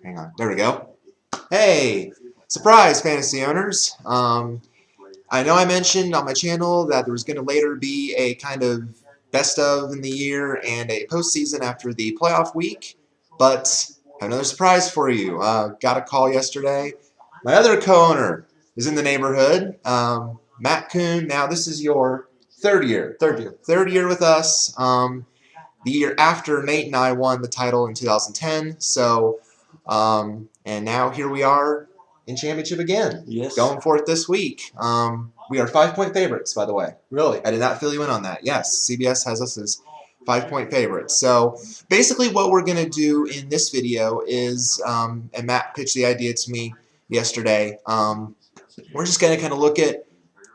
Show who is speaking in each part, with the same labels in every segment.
Speaker 1: Hang on. There we go. Hey, surprise, fantasy owners. I know I mentioned on my channel that there was going to later be a kind of best of in the year and a postseason after the playoff week, but I have another surprise for you. Got a call yesterday. My other co-owner is in the neighborhood, Matt Kuhn. Now this is your third year with us. The year after Nate and I won the title in 2010. So, and now here we are in championship again.
Speaker 2: Yes.
Speaker 1: Going for it this week. We are 5-point favorites, by the way.
Speaker 2: Really?
Speaker 1: I did not fill you in on that. Yes, CBS has us as 5-point favorites. So basically what we're going to do in this video is, and Matt pitched the idea to me yesterday, we're just going to kind of look at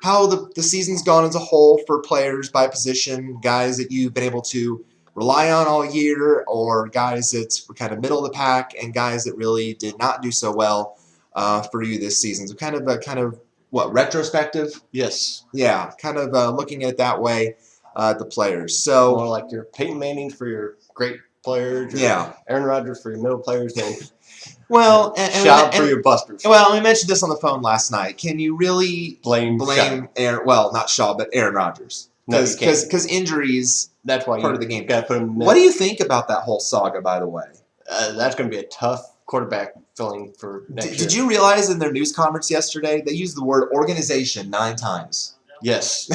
Speaker 1: how the season's gone as a whole for players by position, guys that you've been able to rely on all year, or guys that were kind of middle of the pack, and guys that really did not do so well for you this season. So kind of what, retrospective?
Speaker 2: Yes.
Speaker 1: Yeah, kind of looking at it that way, the players. So
Speaker 2: more like your Peyton Mannings for your great players.
Speaker 1: Yeah.
Speaker 2: Aaron Rodgers for your middle players, and
Speaker 1: well,
Speaker 2: Schaub for your busters.
Speaker 1: Well, we mentioned this on the phone last night. Can you really
Speaker 2: blame
Speaker 1: Aaron? Well, not Schaub, but Aaron Rodgers. Because injuries.
Speaker 2: That's why
Speaker 1: part of the game.
Speaker 2: Got to put him.
Speaker 1: What do you think about that whole saga, by the way?
Speaker 2: That's going to be a tough quarterback filling for next year.
Speaker 1: Did you realize in their news conference yesterday they used the word organization 9 times?
Speaker 2: Yes.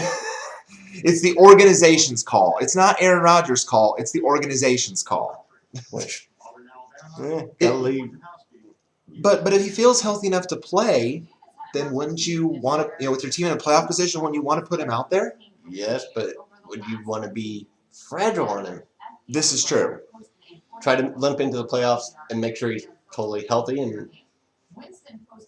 Speaker 1: It's the organization's call. It's not Aaron Rodgers' call. It's the organization's call.
Speaker 2: Which,
Speaker 1: but if he feels healthy enough to play, then wouldn't you want to, with your team in a playoff position, wouldn't you want to put him out there?
Speaker 2: Yes, but would you want to be fragile on him?
Speaker 1: This is true.
Speaker 2: Try to limp into the playoffs and make sure he's totally healthy and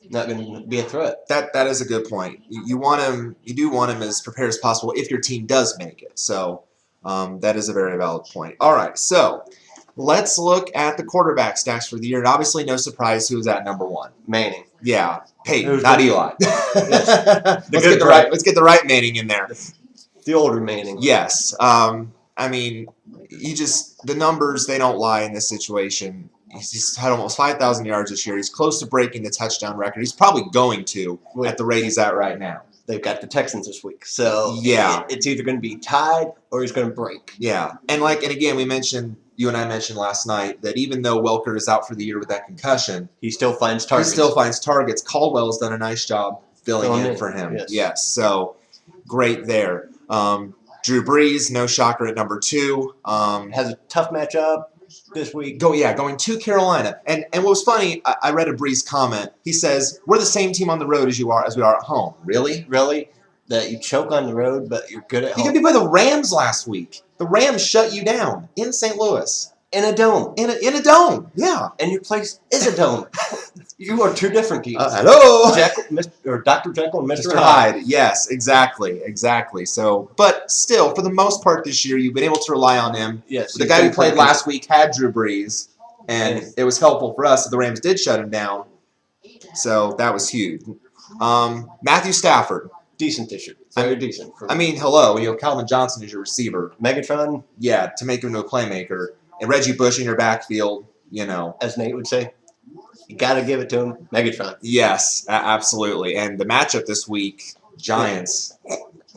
Speaker 2: not going to be a threat.
Speaker 1: That is a good point. You want him. You do want him as prepared as possible if your team does make it. So that is a very valid point. All right, so let's look at the quarterback stacks for the year. And obviously, no surprise who's at number 1.
Speaker 2: Manning.
Speaker 1: Yeah, Peyton, not Eli.
Speaker 2: Yes.
Speaker 1: Let's get the right Manning in there.
Speaker 2: The older Manning.
Speaker 1: Yes. I mean, the numbers, they don't lie in this situation. He's had almost 5,000 yards this year. He's close to breaking the touchdown record. He's probably going to at the rate he's at right now.
Speaker 2: They've got the Texans this week. So
Speaker 1: yeah,
Speaker 2: it's either going to be tied or he's going to break.
Speaker 1: Yeah. And again, you and I mentioned last night that even though Welker is out for the year with that concussion,
Speaker 2: he still finds targets.
Speaker 1: Caldwell's done a nice job filling in for him. Yes. So great there. Drew Brees, no shocker at number 2.
Speaker 2: Has a tough matchup this week.
Speaker 1: Going to Carolina. And what was funny, I read a Brees comment. He says, "We're the same team on the road as we are at home." Really?
Speaker 2: Really? That you choke on the road, but you're good at home?
Speaker 1: You got beat by the Rams last week. The Rams shut you down in St. Louis.
Speaker 2: In a dome.
Speaker 1: In a dome, yeah.
Speaker 2: And your place is a dome. You are 2 different teams.
Speaker 1: Hello?
Speaker 2: Dr. Jekyll and Mr.
Speaker 1: Hyde. Yes, exactly. So, but still, for the most part this year, you've been able to rely on him.
Speaker 2: Yes.
Speaker 1: The guy who played last week had Drew Brees, and it was helpful for us that the Rams did shut him down. So that was huge. Matthew Stafford.
Speaker 2: Decent this year. Very decent.
Speaker 1: Hello. Calvin Johnson is your receiver.
Speaker 2: Megatron.
Speaker 1: Yeah, to make him into a playmaker. And Reggie Bush in your backfield,
Speaker 2: As Nate would say, you got to give it to him. Megatron.
Speaker 1: Yes, absolutely. And the matchup this week, Giants.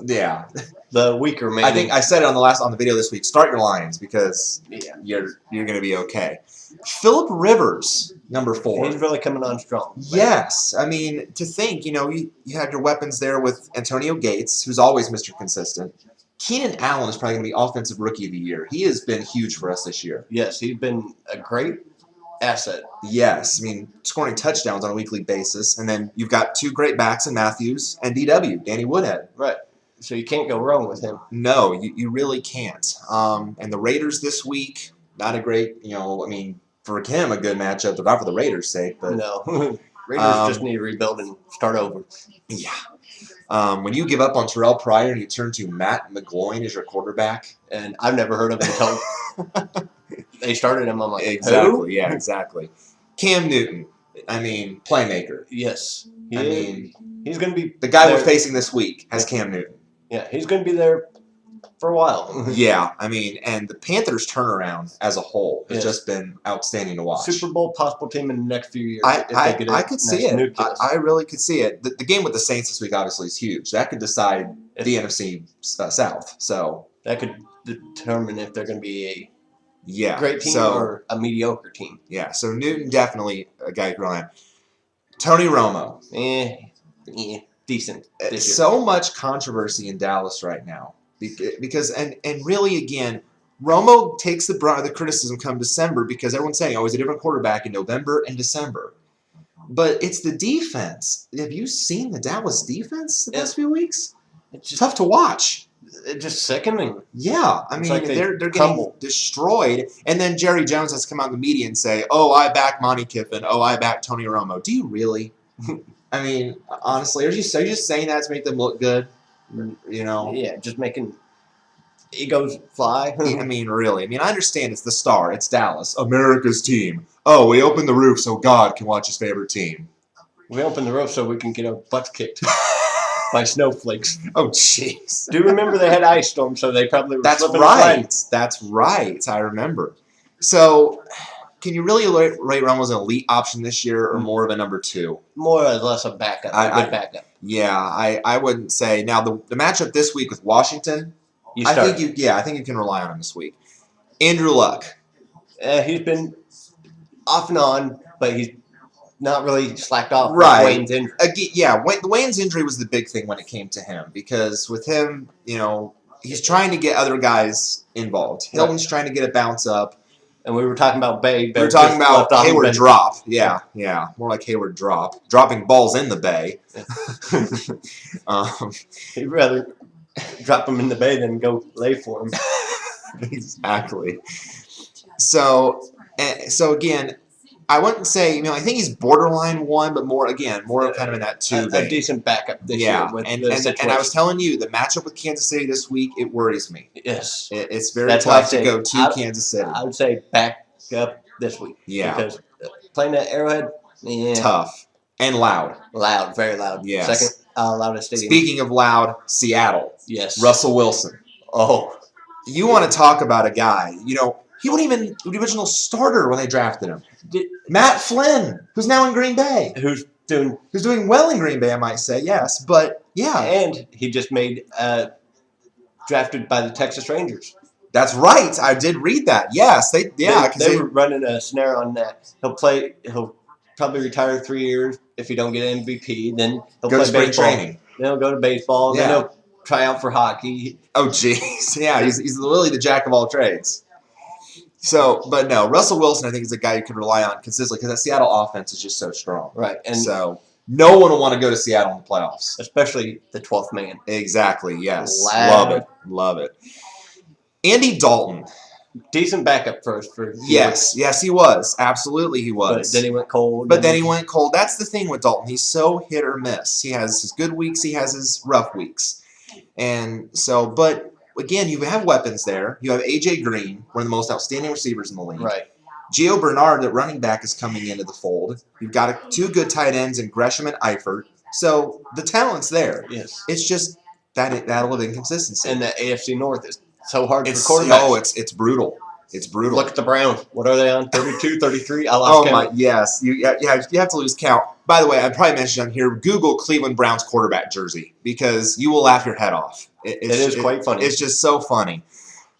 Speaker 1: Yeah.
Speaker 2: The weaker man.
Speaker 1: I think I said it on the video this week. Start your Lions because you're going to be okay. Phillip Rivers, number 4.
Speaker 2: He's really coming on strong.
Speaker 1: Yes. To think, you had your weapons there with Antonio Gates, who's always Mr. Consistent. Keenan Allen is probably going to be Offensive Rookie of the Year. He has been huge for us this year.
Speaker 2: Yes, he's been a great asset.
Speaker 1: Yes. Scoring touchdowns on a weekly basis. And then you've got 2 great backs in Matthews and DW, Danny Woodhead.
Speaker 2: Right. So you can't go wrong with him.
Speaker 1: No, you really can't. And the Raiders this week, not a great, for him, a good matchup, but not for the Raiders' sake. But
Speaker 2: no. Raiders just need to rebuild and start over.
Speaker 1: Yeah. When you give up on Terrell Pryor and you turn to Matt McGloin as your quarterback,
Speaker 2: and I've never heard of him until they started him. I'm like,
Speaker 1: exactly,
Speaker 2: who?
Speaker 1: Yeah, exactly. Cam Newton, playmaker.
Speaker 2: Yes,
Speaker 1: he's
Speaker 2: going to be
Speaker 1: the guy we're facing this week has Cam Newton.
Speaker 2: Yeah, he's going to be there for a while.
Speaker 1: Yeah, I mean, and the Panthers' turnaround as a whole has just been outstanding to watch.
Speaker 2: Super Bowl possible team in the next few years. I
Speaker 1: could see it. I really could see it. The game with the Saints this week obviously is huge. That could decide the NFC South. So
Speaker 2: that could determine if they're going to be a great team
Speaker 1: so,
Speaker 2: or a mediocre team.
Speaker 1: Yeah, so Newton definitely a guy you can rely on. Tony Romo.
Speaker 2: Decent.
Speaker 1: So much controversy in Dallas right now. Because and really, again, Romo takes the brunt of the criticism come December because everyone's saying, oh, he's a different quarterback in November and December. But it's the defense. Have you seen the Dallas defense the past few weeks? It's just tough to watch.
Speaker 2: It's just sickening.
Speaker 1: Yeah, I mean, they're getting destroyed. And then Jerry Jones has to come out in the media and say, oh, I back Monty Kiffin. Oh, I back Tony Romo. Do you really? I mean, honestly, are you just saying that to make them look good? You know?
Speaker 2: Yeah, just making egos fly.
Speaker 1: I mean, really. I mean, I understand it's the star. It's Dallas. America's team. Oh, we opened the roof so God can watch his favorite team.
Speaker 2: We opened the roof so we can get our butts kicked by snowflakes.
Speaker 1: Oh, jeez.
Speaker 2: Do you remember they had ice storms, so they probably were
Speaker 1: slipping right. That's right. I remember. So, can you really rate Romo as an elite option this year or more of a number 2?
Speaker 2: More or less a backup. A good backup.
Speaker 1: Yeah, I wouldn't say. Now, the matchup this week with Washington, I think you can rely on him this week. Andrew Luck.
Speaker 2: He's been off and on, but he's not really slacked off.
Speaker 1: Right.
Speaker 2: Wayne's injury.
Speaker 1: Wayne's injury was the big thing when it came to him because with him, he's trying to get other guys involved. Hilton's trying to get a bounce up.
Speaker 2: And we were talking about Bay.
Speaker 1: We were talking about Hayward drop. Yeah. More like Hayward drop. Dropping balls in the Bay.
Speaker 2: He'd rather drop them in the Bay than go lay for him.
Speaker 1: Exactly. So again, I wouldn't say, I think he's borderline 1, but more kind of in that 2 vein.
Speaker 2: A decent backup this year.
Speaker 1: And I was telling you, the matchup with Kansas City this week, it worries me.
Speaker 2: Yes.
Speaker 1: It's very tough to go to Kansas City.
Speaker 2: I would say back up this week.
Speaker 1: Yeah.
Speaker 2: Because playing at Arrowhead,
Speaker 1: tough. And loud.
Speaker 2: Loud, very loud.
Speaker 1: Yes.
Speaker 2: Second loudest stadium.
Speaker 1: Speaking of loud, Seattle.
Speaker 2: Yes.
Speaker 1: Russell Wilson.
Speaker 2: Oh.
Speaker 1: You want to talk about a guy, he wasn't even the original starter when they drafted him. Matt Flynn, who's now in Green Bay.
Speaker 2: Who's doing
Speaker 1: well in Green Bay, I might say, yes. But, yeah.
Speaker 2: And he just made drafted by the Texas Rangers.
Speaker 1: That's right. I did read that. Yes. They
Speaker 2: were running a snare on that. He'll probably retire 3 years if he don't get an MVP. Then he'll play baseball. Training. Then he'll go to baseball. Yeah. Then he'll try out for hockey.
Speaker 1: Oh, jeez. Yeah, he's really the jack of all trades. So, but no, Russell Wilson, I think, is a guy you can rely on consistently because that Seattle offense is just so strong.
Speaker 2: Right. And
Speaker 1: so, no one will want to go to Seattle in the playoffs.
Speaker 2: Especially the 12th man.
Speaker 1: Exactly, yes.
Speaker 2: Loud.
Speaker 1: Love it. Andy Dalton.
Speaker 2: Decent backup first.
Speaker 1: Yes, he was. Absolutely, he was.
Speaker 2: But then he went cold.
Speaker 1: That's the thing with Dalton. He's so hit or miss. He has his good weeks. He has his rough weeks. And so, but again, you have weapons there. You have A.J. Green, one of the most outstanding receivers in the league.
Speaker 2: Right.
Speaker 1: Gio Bernard, the running back, is coming into the fold. You've got 2 good tight ends in Gresham and Eifert. So the talent's there.
Speaker 2: Yes.
Speaker 1: It's just that'll have inconsistency.
Speaker 2: And the AFC North is so hard for quarterbacks.
Speaker 1: Oh, it's brutal. It's brutal.
Speaker 2: Look at the Browns. What are they on? 32, 33? I lost count.
Speaker 1: Yes. You have to lose count. By the way, I probably mentioned on here, Google Cleveland Browns quarterback jersey because you will laugh your head off.
Speaker 2: It is quite funny.
Speaker 1: It's just so funny.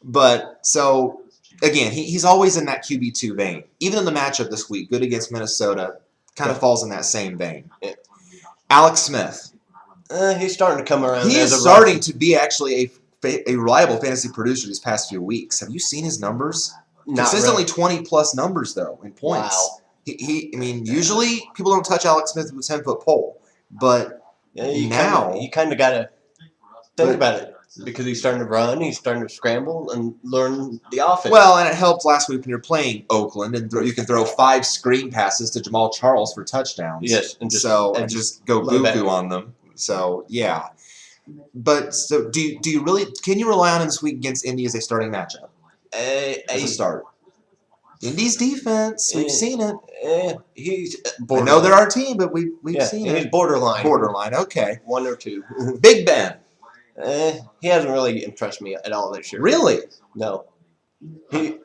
Speaker 1: But, so, again, he's always in that QB2 vein. Even in the matchup this week, good against Minnesota, kind of falls in that same vein.
Speaker 2: Yeah.
Speaker 1: Alex Smith.
Speaker 2: He's starting to come around.
Speaker 1: He is starting to be actually a reliable fantasy producer these past few weeks. Have you seen his numbers? Consistently 20-plus numbers, though, in points.
Speaker 2: Wow.
Speaker 1: Usually people don't touch Alex Smith with a 10-foot pole, but
Speaker 2: you kind of got to think about it because he's starting to run, he's starting to scramble and learn the offense.
Speaker 1: Well, and it helped last week when you're playing Oakland and you can throw 5 screen passes to Jamal Charles for touchdowns.
Speaker 2: Yes,
Speaker 1: and just go goo-goo on them. So, yeah. But so do you really can you rely on him this week against Indy as a starting matchup? As a start. Indy's defense, we've seen it.
Speaker 2: He's
Speaker 1: borderline. I know they're our team, but we've seen it.
Speaker 2: He's borderline.
Speaker 1: Borderline, okay.
Speaker 2: 1 or 2.
Speaker 1: Big Ben.
Speaker 2: He hasn't really impressed me at all this year.
Speaker 1: Really?
Speaker 2: No. In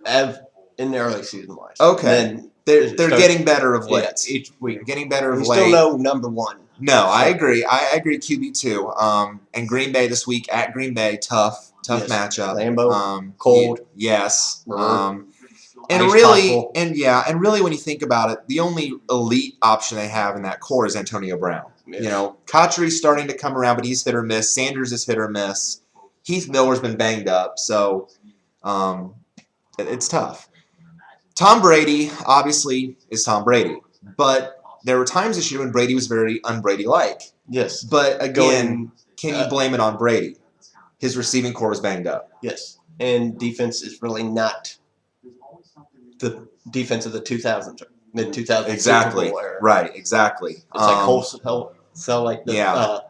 Speaker 2: the early season wise.
Speaker 1: Okay. They're getting better of late.
Speaker 2: Yeah, each week.
Speaker 1: They're getting better of
Speaker 2: He's
Speaker 1: late.
Speaker 2: Still no number one.
Speaker 1: No, so. I agree. I agree. QB2. And Green Bay this week at Green Bay, tough matchup.
Speaker 2: Lambeau, cold.
Speaker 1: Yes. And really, when you think about it, the only elite option they have in that core is Antonio Brown. Yes. Cotchery's starting to come around, but he's hit or miss. Sanders is hit or miss. Heath Miller's been banged up, so it's tough. Tom Brady, obviously, is Tom Brady. But there were times this year when Brady was very un-Brady-like.
Speaker 2: Yes.
Speaker 1: But again, can you blame it on Brady? His receiving core was banged up.
Speaker 2: Yes. And defense is really not the defense of the 2000s, mid-2000s.
Speaker 1: Exactly. Right, exactly.
Speaker 2: It's like Colts felt like the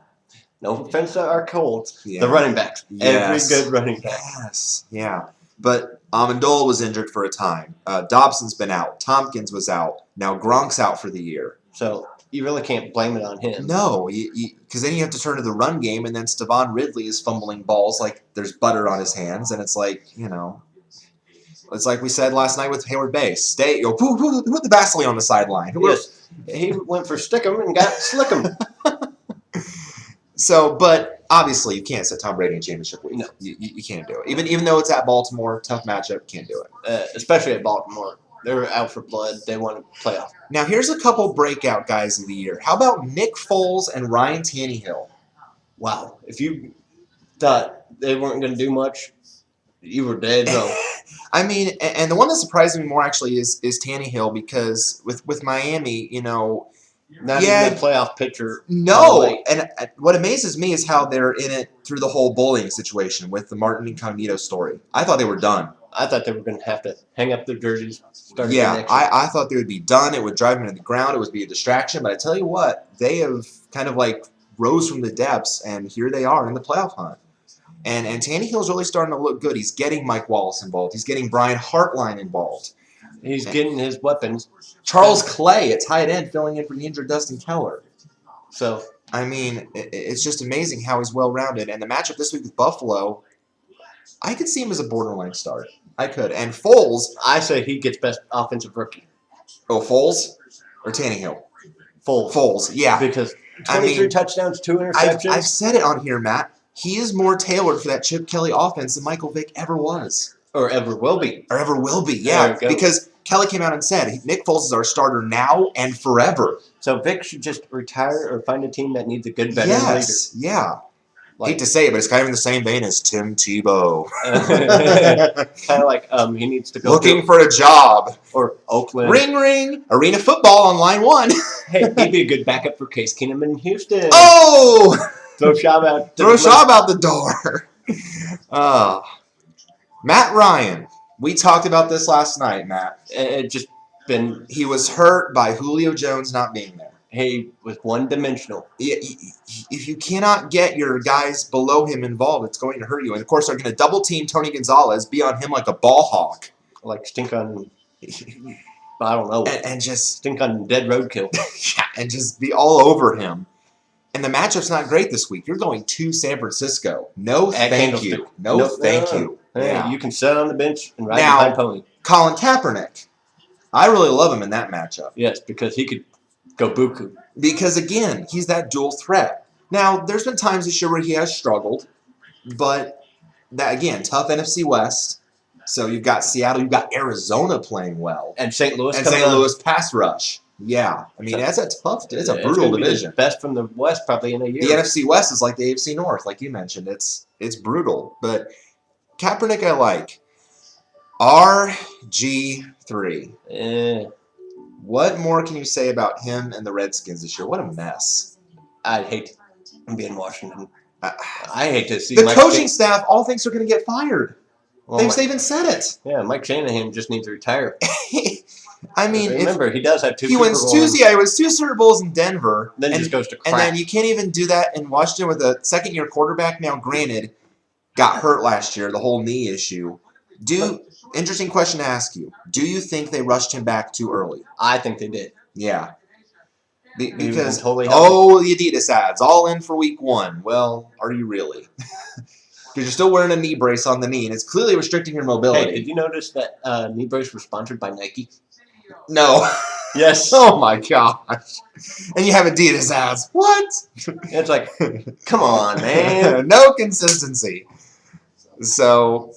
Speaker 2: no offense to our Colts, the running backs. Yes. Every good running back.
Speaker 1: Yes. Yeah. But Amendola was injured for a time. Dobson's been out. Tompkins was out. Now Gronk's out for the year.
Speaker 2: So you really can't blame it on him.
Speaker 1: No, because then you have to turn to the run game, and then Stevan Ridley is fumbling balls like there's butter on his hands, and it's like, it's like we said last night with Hayward Bay. Put the Vaseline on the sideline.
Speaker 2: Yes. He went for stick 'em and got slick 'em.
Speaker 1: So, but obviously you can't set Tom Brady in championship week.
Speaker 2: No.
Speaker 1: You can't do it. Even though it's at Baltimore, tough matchup, can't do it.
Speaker 2: Especially at Baltimore. They're out for blood. They want to playoff.
Speaker 1: Now, here's a couple breakout guys of the year. How about Nick Foles and Ryan Tannehill?
Speaker 2: Wow. If you thought they weren't going to do much, you were dead. So.
Speaker 1: I mean, and the one that surprised me more actually is Tannehill, because with Miami,
Speaker 2: not even a playoff pitcher.
Speaker 1: No, and what amazes me is how they're in it through the whole bullying situation with the Martin Incognito story. I thought they were done.
Speaker 2: I thought they were going to have to hang up their jerseys.
Speaker 1: I thought they would be done. It would drive them to the ground. It would be a distraction. But I tell you what, they have kind of like rose from the depths, and here they are in the playoff hunt. And Tannehill's really starting to look good. He's getting Mike Wallace involved. He's getting Brian Hartline involved.
Speaker 2: He's getting his weapons.
Speaker 1: Charles Clay at tight end filling in for the injured Dustin Keller.
Speaker 2: So,
Speaker 1: I mean, it's just amazing how he's well-rounded. And the matchup this week with Buffalo, I could see him as a borderline start. I could. And Foles,
Speaker 2: I say he gets best offensive rookie.
Speaker 1: Oh, Foles or Tannehill?
Speaker 2: Foles,
Speaker 1: yeah.
Speaker 2: Because 23 touchdowns, 2 interceptions.
Speaker 1: I've said it on here, Matt. He is more tailored for that Chip Kelly offense than Michael Vick ever was.
Speaker 2: Or ever will be.
Speaker 1: Yeah. Because Kelly came out and said, Nick Foles is our starter now and forever.
Speaker 2: So Vick should just retire or find a team that needs a good veteran leader.
Speaker 1: Yeah. Hate to say it, but it's kind of in the same vein as Tim Tebow.
Speaker 2: Kind of like he needs to go
Speaker 1: looking for a job.
Speaker 2: Or Oakland.
Speaker 1: Ring, ring. Arena football on line 1.
Speaker 2: Hey, he'd be a good backup for Case Keenum in Houston.
Speaker 1: Oh!
Speaker 2: Throw Schaub out.
Speaker 1: Throw Schaub out the door. Matt Ryan. We talked about this last night, Matt. He was hurt by Julio Jones not being there.
Speaker 2: He was one-dimensional.
Speaker 1: If you cannot get your guys below him involved, it's going to hurt you. And, of course, they're going to double-team Tony Gonzalez, be on him like a ball hawk.
Speaker 2: Like stink on, I don't know.
Speaker 1: And just
Speaker 2: stink on dead roadkill.
Speaker 1: Yeah, and just be all over him. And the matchup's not great this week. You're going to San Francisco. No, thank you. No, thank you.
Speaker 2: Hey, yeah. You can sit on the bench and ride behind Pony.
Speaker 1: Colin Kaepernick. I really love him in that matchup.
Speaker 2: Yes, because he could go buku.
Speaker 1: Because, again, he's that dual threat. Now, there's been times this year where he has struggled, but, that again, tough NFC West. So you've got Seattle, you've got Arizona playing well.
Speaker 2: And St. Louis.
Speaker 1: And St. Louis pass rush. Yeah. I mean, that's it's a brutal division.
Speaker 2: The best from the West probably in a year.
Speaker 1: The NFC West is like the AFC North, like you mentioned. It's brutal. But Kaepernick I like. RG3. What more can you say about him and the Redskins this year? What a mess.
Speaker 2: I'd hate to be in Washington. I hate to see
Speaker 1: the coaching staff all thinks they're going to get fired. Well, they even said it.
Speaker 2: Yeah, Mike Shanahan just needs to retire.
Speaker 1: I mean,
Speaker 2: remember, he does have 2
Speaker 1: Super Bowls. He wins 2 Super Bowls in Denver.
Speaker 2: Then just goes to crap.
Speaker 1: And then you can't even do that in Washington with a second-year quarterback. Now, granted, got hurt last year, the whole knee issue. Interesting question to ask you. Do you think they rushed him back too early?
Speaker 2: I think they did.
Speaker 1: Yeah. Because
Speaker 2: totally
Speaker 1: the Adidas ads all in for week 1. Well, are you really? Because you're still wearing a knee brace on the knee, and it's clearly restricting your mobility.
Speaker 2: Hey, did you notice that knee brace was sponsored by Nike?
Speaker 1: No.
Speaker 2: Yes.
Speaker 1: Oh my gosh. And you have Adidas ads. What?
Speaker 2: It's like, come on, man.
Speaker 1: No consistency. So,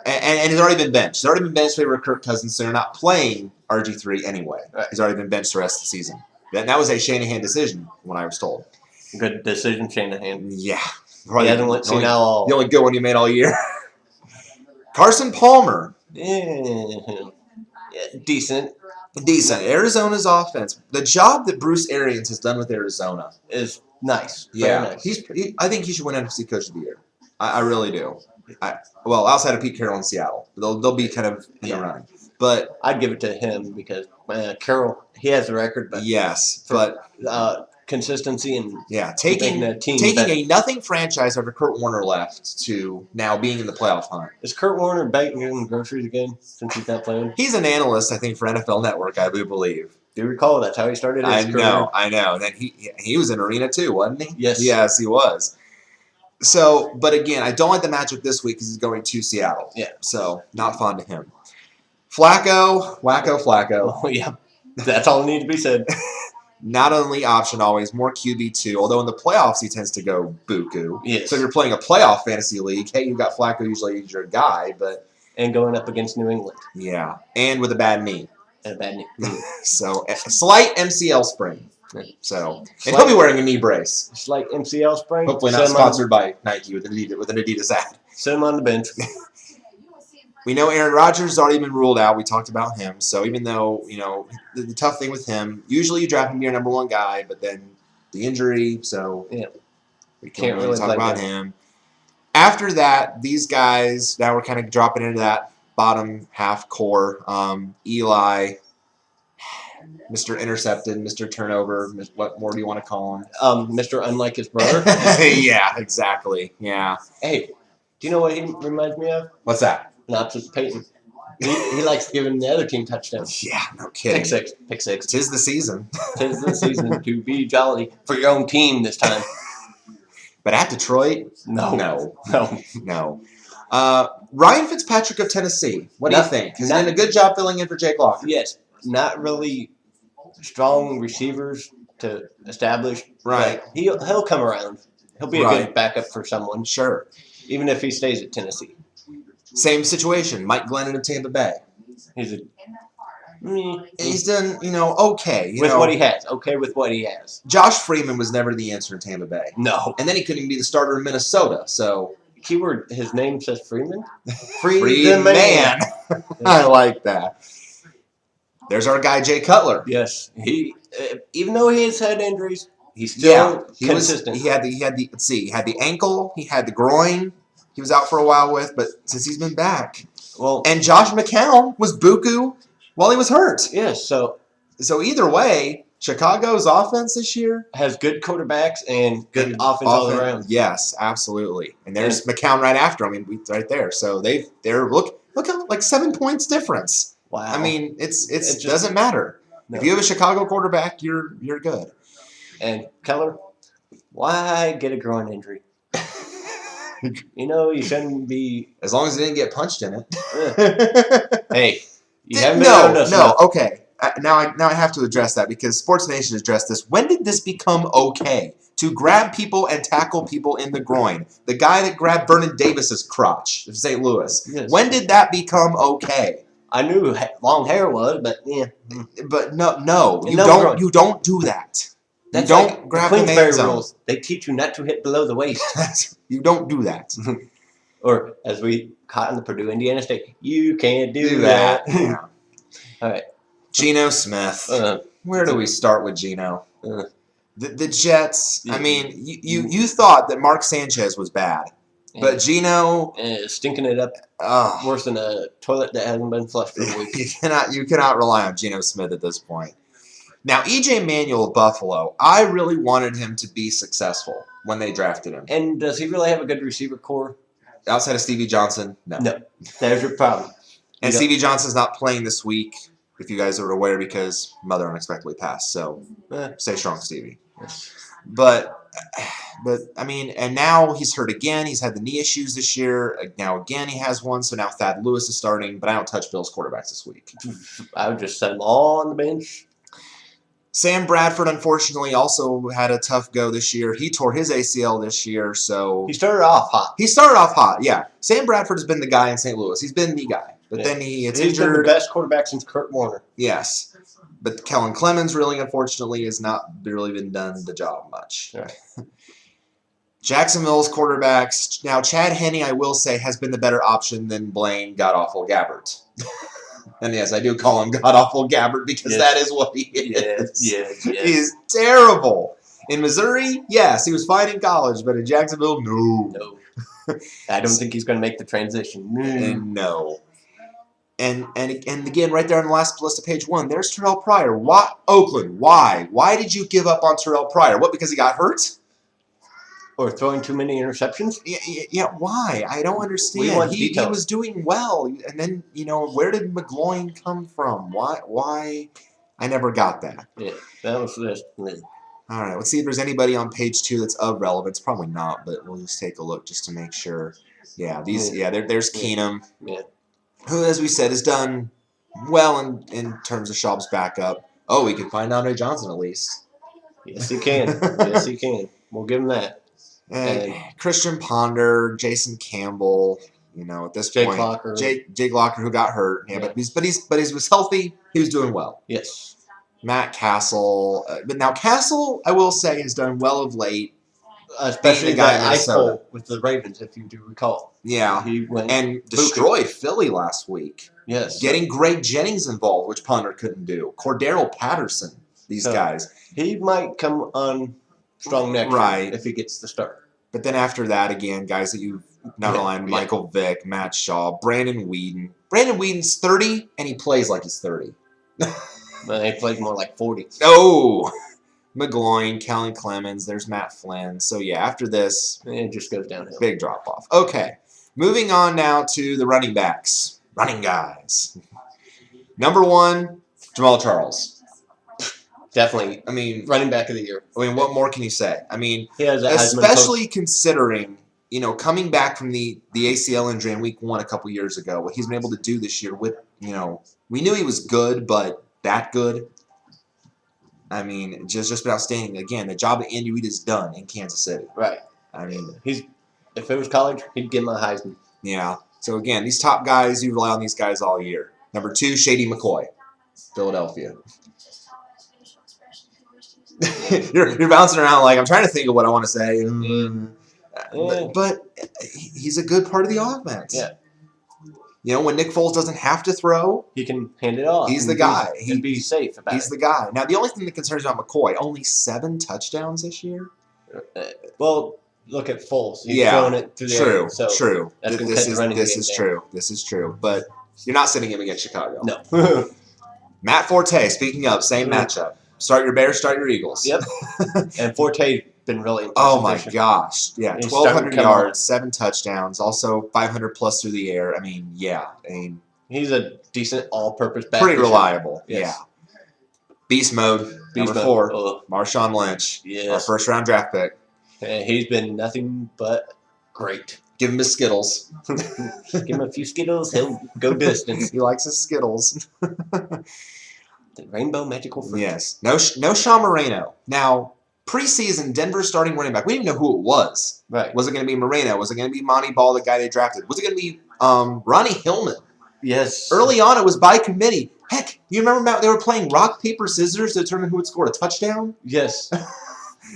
Speaker 1: and he's already been benched. He's already been benched for Kirk Cousins, so they're not playing RG3 anyway.
Speaker 2: Right.
Speaker 1: He's already been benched the rest of the season. That was a Shanahan decision, when I was told.
Speaker 2: Good decision, Shanahan.
Speaker 1: Yeah.
Speaker 2: He hasn't seen all.
Speaker 1: The only good one you made all year. Carson Palmer.
Speaker 2: Yeah, decent.
Speaker 1: Arizona's offense. The job that Bruce Arians has done with Arizona
Speaker 2: is nice.
Speaker 1: Yeah.
Speaker 2: Nice.
Speaker 1: I think he should win NFC Coach of the Year. I really do. Well, outside of Pete Carroll in Seattle. They'll be kind of in the running. But
Speaker 2: I'd give it to him because Carroll, he has the record. But
Speaker 1: yes, but
Speaker 2: consistency and
Speaker 1: taking a nothing franchise after Kurt Warner left to now being in the playoff hunt.
Speaker 2: Is Kurt Warner baking groceries again since he's not playing?
Speaker 1: He's an analyst, I think, for NFL Network, I do believe.
Speaker 2: Do you recall that's how he started his
Speaker 1: career? I know. Then he was in Arena too, wasn't he?
Speaker 2: Yes.
Speaker 1: Yes, he was. So, but again, I don't like the matchup this week because he's going to Seattle.
Speaker 2: Yeah.
Speaker 1: So, not fond of him. Flacco.
Speaker 2: Oh, yeah. That's all that needs to be said.
Speaker 1: Not only option always, more QB2. Although in the playoffs he tends to go buku.
Speaker 2: Yes.
Speaker 1: So if you're playing a playoff fantasy league, hey, you've got Flacco usually as your guy, but
Speaker 2: and going up against New England.
Speaker 1: Yeah, and with a bad knee.
Speaker 2: And a bad knee.
Speaker 1: So a slight MCL sprain. So and
Speaker 2: Slight,
Speaker 1: he'll be wearing a knee brace.
Speaker 2: Slight MCL sprain.
Speaker 1: Hopefully not sponsored by Nike with an Adidas ad.
Speaker 2: Send him on the bench.
Speaker 1: We know Aaron Rodgers has already been ruled out. We talked about him. So even though, the tough thing with him, usually you draft him to be your number one guy, but then the injury, so we can't really talk about him. After that, these guys, now we're kind of dropping into that bottom half core. Eli, Mr. Intercepted, Mr. Turnover, what more do you want to call him?
Speaker 2: Mr. Unlike his brother.
Speaker 1: Yeah, exactly. Yeah.
Speaker 2: Hey, do you know what he reminds me of?
Speaker 1: What's that?
Speaker 2: Synopsis Peyton. He likes giving the other team touchdowns.
Speaker 1: Yeah, no kidding.
Speaker 2: Pick six.
Speaker 1: Tis the season.
Speaker 2: Tis the season to be jolly for your own team this time.
Speaker 1: But at Detroit?
Speaker 2: No.
Speaker 1: Ryan Fitzpatrick of Tennessee. What do you think? He's done a good job filling in for Jake Locker.
Speaker 2: Yes. Not really strong receivers to establish.
Speaker 1: Right.
Speaker 2: He'll come around. He'll be a good backup for someone.
Speaker 1: Sure.
Speaker 2: Even if he stays at Tennessee.
Speaker 1: Same situation. Mike Glennon of Tampa Bay.
Speaker 2: He's
Speaker 1: done, okay.
Speaker 2: What he has. Okay with what he has.
Speaker 1: Josh Freeman was never the answer in Tampa Bay.
Speaker 2: No.
Speaker 1: And then he couldn't even be the starter in Minnesota, so.
Speaker 2: Keyword, his name says Freeman?
Speaker 1: Free the man. I like that. There's our guy, Jay Cutler.
Speaker 2: Yes. He, even though he has had injuries, he's still consistent.
Speaker 1: He had the ankle, he had the groin. He was out for a while but since he's been back. And Josh McCown was buku while he was hurt.
Speaker 2: Yes, so
Speaker 1: either way, Chicago's offense this year
Speaker 2: has good quarterbacks and good offense all around.
Speaker 1: Yes, absolutely. And there's McCown right after. Right there. So they're look how like 7 points difference.
Speaker 2: Wow.
Speaker 1: I mean, it just doesn't matter. No. If you have a Chicago quarterback, you're good.
Speaker 2: And Keller, why get a groin injury? You shouldn't be.
Speaker 1: As long as he didn't get punched in it.
Speaker 2: Hey, you haven't been around us enough.
Speaker 1: Okay. Now I have to address that because Sports Nation addressed this. When did this become okay to grab people and tackle people in the groin? The guy that grabbed Vernon Davis's crotch of St. Louis. Yes. When did that become okay?
Speaker 2: I knew long hair was, but yeah.
Speaker 1: But no, you don't. You don't do that.
Speaker 2: That's
Speaker 1: you don't grab the main zone.
Speaker 2: Rules. They teach you not to hit below the waist.
Speaker 1: You don't do that.
Speaker 2: Or as we caught in the Purdue Indiana State, you can't do that.
Speaker 1: Yeah.
Speaker 2: All right.
Speaker 1: Geno Smith. Where do we start with Geno? The Jets. I mean, you thought that Mark Sanchez was bad, but Geno
Speaker 2: stinking it up worse than a toilet that hasn't been flushed for a week.
Speaker 1: You cannot rely on Geno Smith at this point. Now, E.J. Manuel of Buffalo, I really wanted him to be successful when they drafted him.
Speaker 2: And does he really have a good receiver core?
Speaker 1: Outside of Stevie Johnson, no.
Speaker 2: No. There's your problem.
Speaker 1: And Stevie Johnson's not playing this week. if you guys are aware, because mother unexpectedly passed. So stay strong, Stevie. But I mean, and now he's hurt again. He's had the knee issues this year. Now again he has one. So now Thad Lewis is starting. But I don't touch Bills quarterbacks this week.
Speaker 2: I would just set them all on the bench.
Speaker 1: Sam Bradford, unfortunately, also had a tough go this year. He tore his ACL this year, so...
Speaker 2: He started off hot.
Speaker 1: Yeah. Sam Bradford has been the guy in St. Louis. He's been the guy. But then he's injured.
Speaker 2: He's been the best quarterback since Kurt Warner.
Speaker 1: Yes. But Kellen Clemens, really, unfortunately, has not really been done the job much.
Speaker 2: Right.
Speaker 1: Jacksonville's quarterbacks... Now, Chad Henne, I will say, has been the better option than Blaine God-Awful Gabbert. And yes, I do call him God-Awful Gabbert because that is what he is.
Speaker 2: Yes.
Speaker 1: He's terrible. In Missouri, yes, he was fine in college, but in Jacksonville, no.
Speaker 2: I don't think he's going to make the transition.
Speaker 1: No. And again, right there on the last list of page 1, there's Terrell Pryor. Why, Oakland? Why? Why did you give up on Terrell Pryor? What, because he got hurt?
Speaker 2: Or throwing too many interceptions?
Speaker 1: Yeah, why? I don't understand. He was doing well. And then, where did McGloin come from? Why? I never got that.
Speaker 2: Yeah, that was just...
Speaker 1: All right, let's see if there's anybody on page 2 that's of relevance. Probably not, but we'll just take a look just to make sure. Yeah, there's Keenum, who, as we said, has done well in terms of Schaub's backup. Oh, we can find Andre Johnson at least.
Speaker 2: Yes, he can. Yes, he can. We'll give him that.
Speaker 1: And Christian Ponder, Jason Campbell, at this point, Jake Locker, who got hurt. Yeah, but he was healthy. He was doing well.
Speaker 2: Yes.
Speaker 1: Matt Castle, but now Castle, I will say, has done well of late,
Speaker 2: especially the guy ice bowl with the Ravens, if you do recall.
Speaker 1: Yeah,
Speaker 2: he went
Speaker 1: and destroyed Philly last week.
Speaker 2: Yes,
Speaker 1: getting Greg Jennings involved, which Ponder couldn't do. Cordero Patterson, these guys.
Speaker 2: He might come on strong next year if he gets the start.
Speaker 1: But then after that, again, guys that you've not aligned, Michael Vick, Matt Shaw, Brandon Whedon. Brandon Whedon's 30, and he plays like he's 30.
Speaker 2: He plays more like 40.
Speaker 1: Oh, McGloin, Kellen Clemens, there's Matt Flynn. So, yeah, after this,
Speaker 2: it just goes downhill.
Speaker 1: Big drop-off. Okay, moving on now to the running backs. Running guys. Number 1, Jamal Charles.
Speaker 2: Definitely.
Speaker 1: I mean,
Speaker 2: running back of the year.
Speaker 1: I mean, what more can you say? I mean,
Speaker 2: he has
Speaker 1: especially considering, coming back from the ACL injury in week 1 a couple years ago, what he's been able to do this year with, we knew he was good, but that good. I mean, just been outstanding. Again, the job that Andy Reid has done in Kansas City.
Speaker 2: Right.
Speaker 1: I mean,
Speaker 2: if it was college, he'd get my Heisman.
Speaker 1: Yeah. So again, these top guys, you rely on these guys all year. Number 2, Shady McCoy, Philadelphia. You're bouncing around like I'm trying to think of what I want to say. But he's a good part of the offense.
Speaker 2: Yeah.
Speaker 1: When Nick Foles doesn't have to throw,
Speaker 2: he can hand it off.
Speaker 1: He's the guy.
Speaker 2: He'd be safe about it.
Speaker 1: He's the guy. Now, the only thing that concerns me about McCoy, only 7 touchdowns this year.
Speaker 2: Well, look at Foles. He's throwing it through the air.
Speaker 1: True. This is true. This is true. But you're not sitting him against Chicago.
Speaker 2: No.
Speaker 1: Matt Forte, speaking of, same matchup. Start your Bears, start your Eagles.
Speaker 2: Yep. And Forte been really impressive.
Speaker 1: Oh, my gosh. Yeah, 1,200 yards, 7 touchdowns, also 500 plus through the air. I mean,
Speaker 2: he's a decent all-purpose back.
Speaker 1: Pretty reliable.
Speaker 2: Yes.
Speaker 1: Yeah. Beast mode. Number 4, Marshawn Lynch.
Speaker 2: Yes.
Speaker 1: Our first-round draft pick.
Speaker 2: And he's been nothing but great.
Speaker 1: Give him his Skittles.
Speaker 2: Give him a few Skittles, he'll go distance.
Speaker 1: He likes his Skittles.
Speaker 2: The rainbow magical fruit.
Speaker 1: Yes. No Sean Moreno. Now, preseason, Denver starting running back. We didn't know who it was.
Speaker 2: Right.
Speaker 1: Was it going to be Moreno? Was it going to be Monty Ball, the guy they drafted? Was it going to be Ronnie Hillman?
Speaker 2: Yes.
Speaker 1: Early on, it was by committee. Heck, you remember they were playing rock, paper, scissors to determine who would score a touchdown?
Speaker 2: Yes.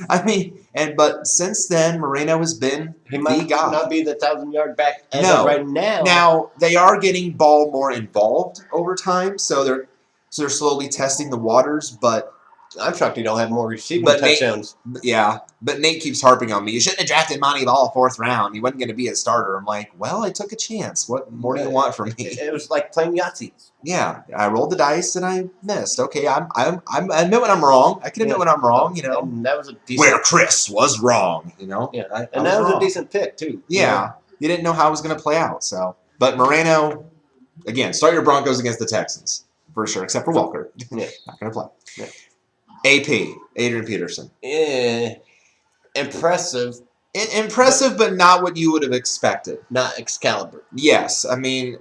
Speaker 1: I mean, but since then, Moreno has been
Speaker 2: the guy. He might not be the 1,000-yard back right now.
Speaker 1: Now, they are getting Ball more involved over time, so they're slowly testing the waters, but
Speaker 2: I'm shocked you don't have more receiving touchdowns.
Speaker 1: But Nate keeps harping on me. You shouldn't have drafted Monty Ball 4th round. He wasn't going to be a starter. I'm like, well, I took a chance. What more do you want from me?
Speaker 2: It was like playing Yahtzee.
Speaker 1: Yeah, I rolled the dice and I missed. Okay, I admit when I'm wrong. I can admit when I'm wrong.
Speaker 2: And that was a decent
Speaker 1: where Chris was wrong.
Speaker 2: Yeah, and that was a decent pick too.
Speaker 1: Yeah, you didn't know how it was going to play out. So, but Moreno, again, start your Broncos against the Texans. for sure, except for Walker.
Speaker 2: Yeah.
Speaker 1: Not going to play.
Speaker 2: Yeah.
Speaker 1: AP, Adrian Peterson.
Speaker 2: Impressive.
Speaker 1: Impressive, but not what you would have expected.
Speaker 2: Not Excalibur.
Speaker 1: Yes, I mean,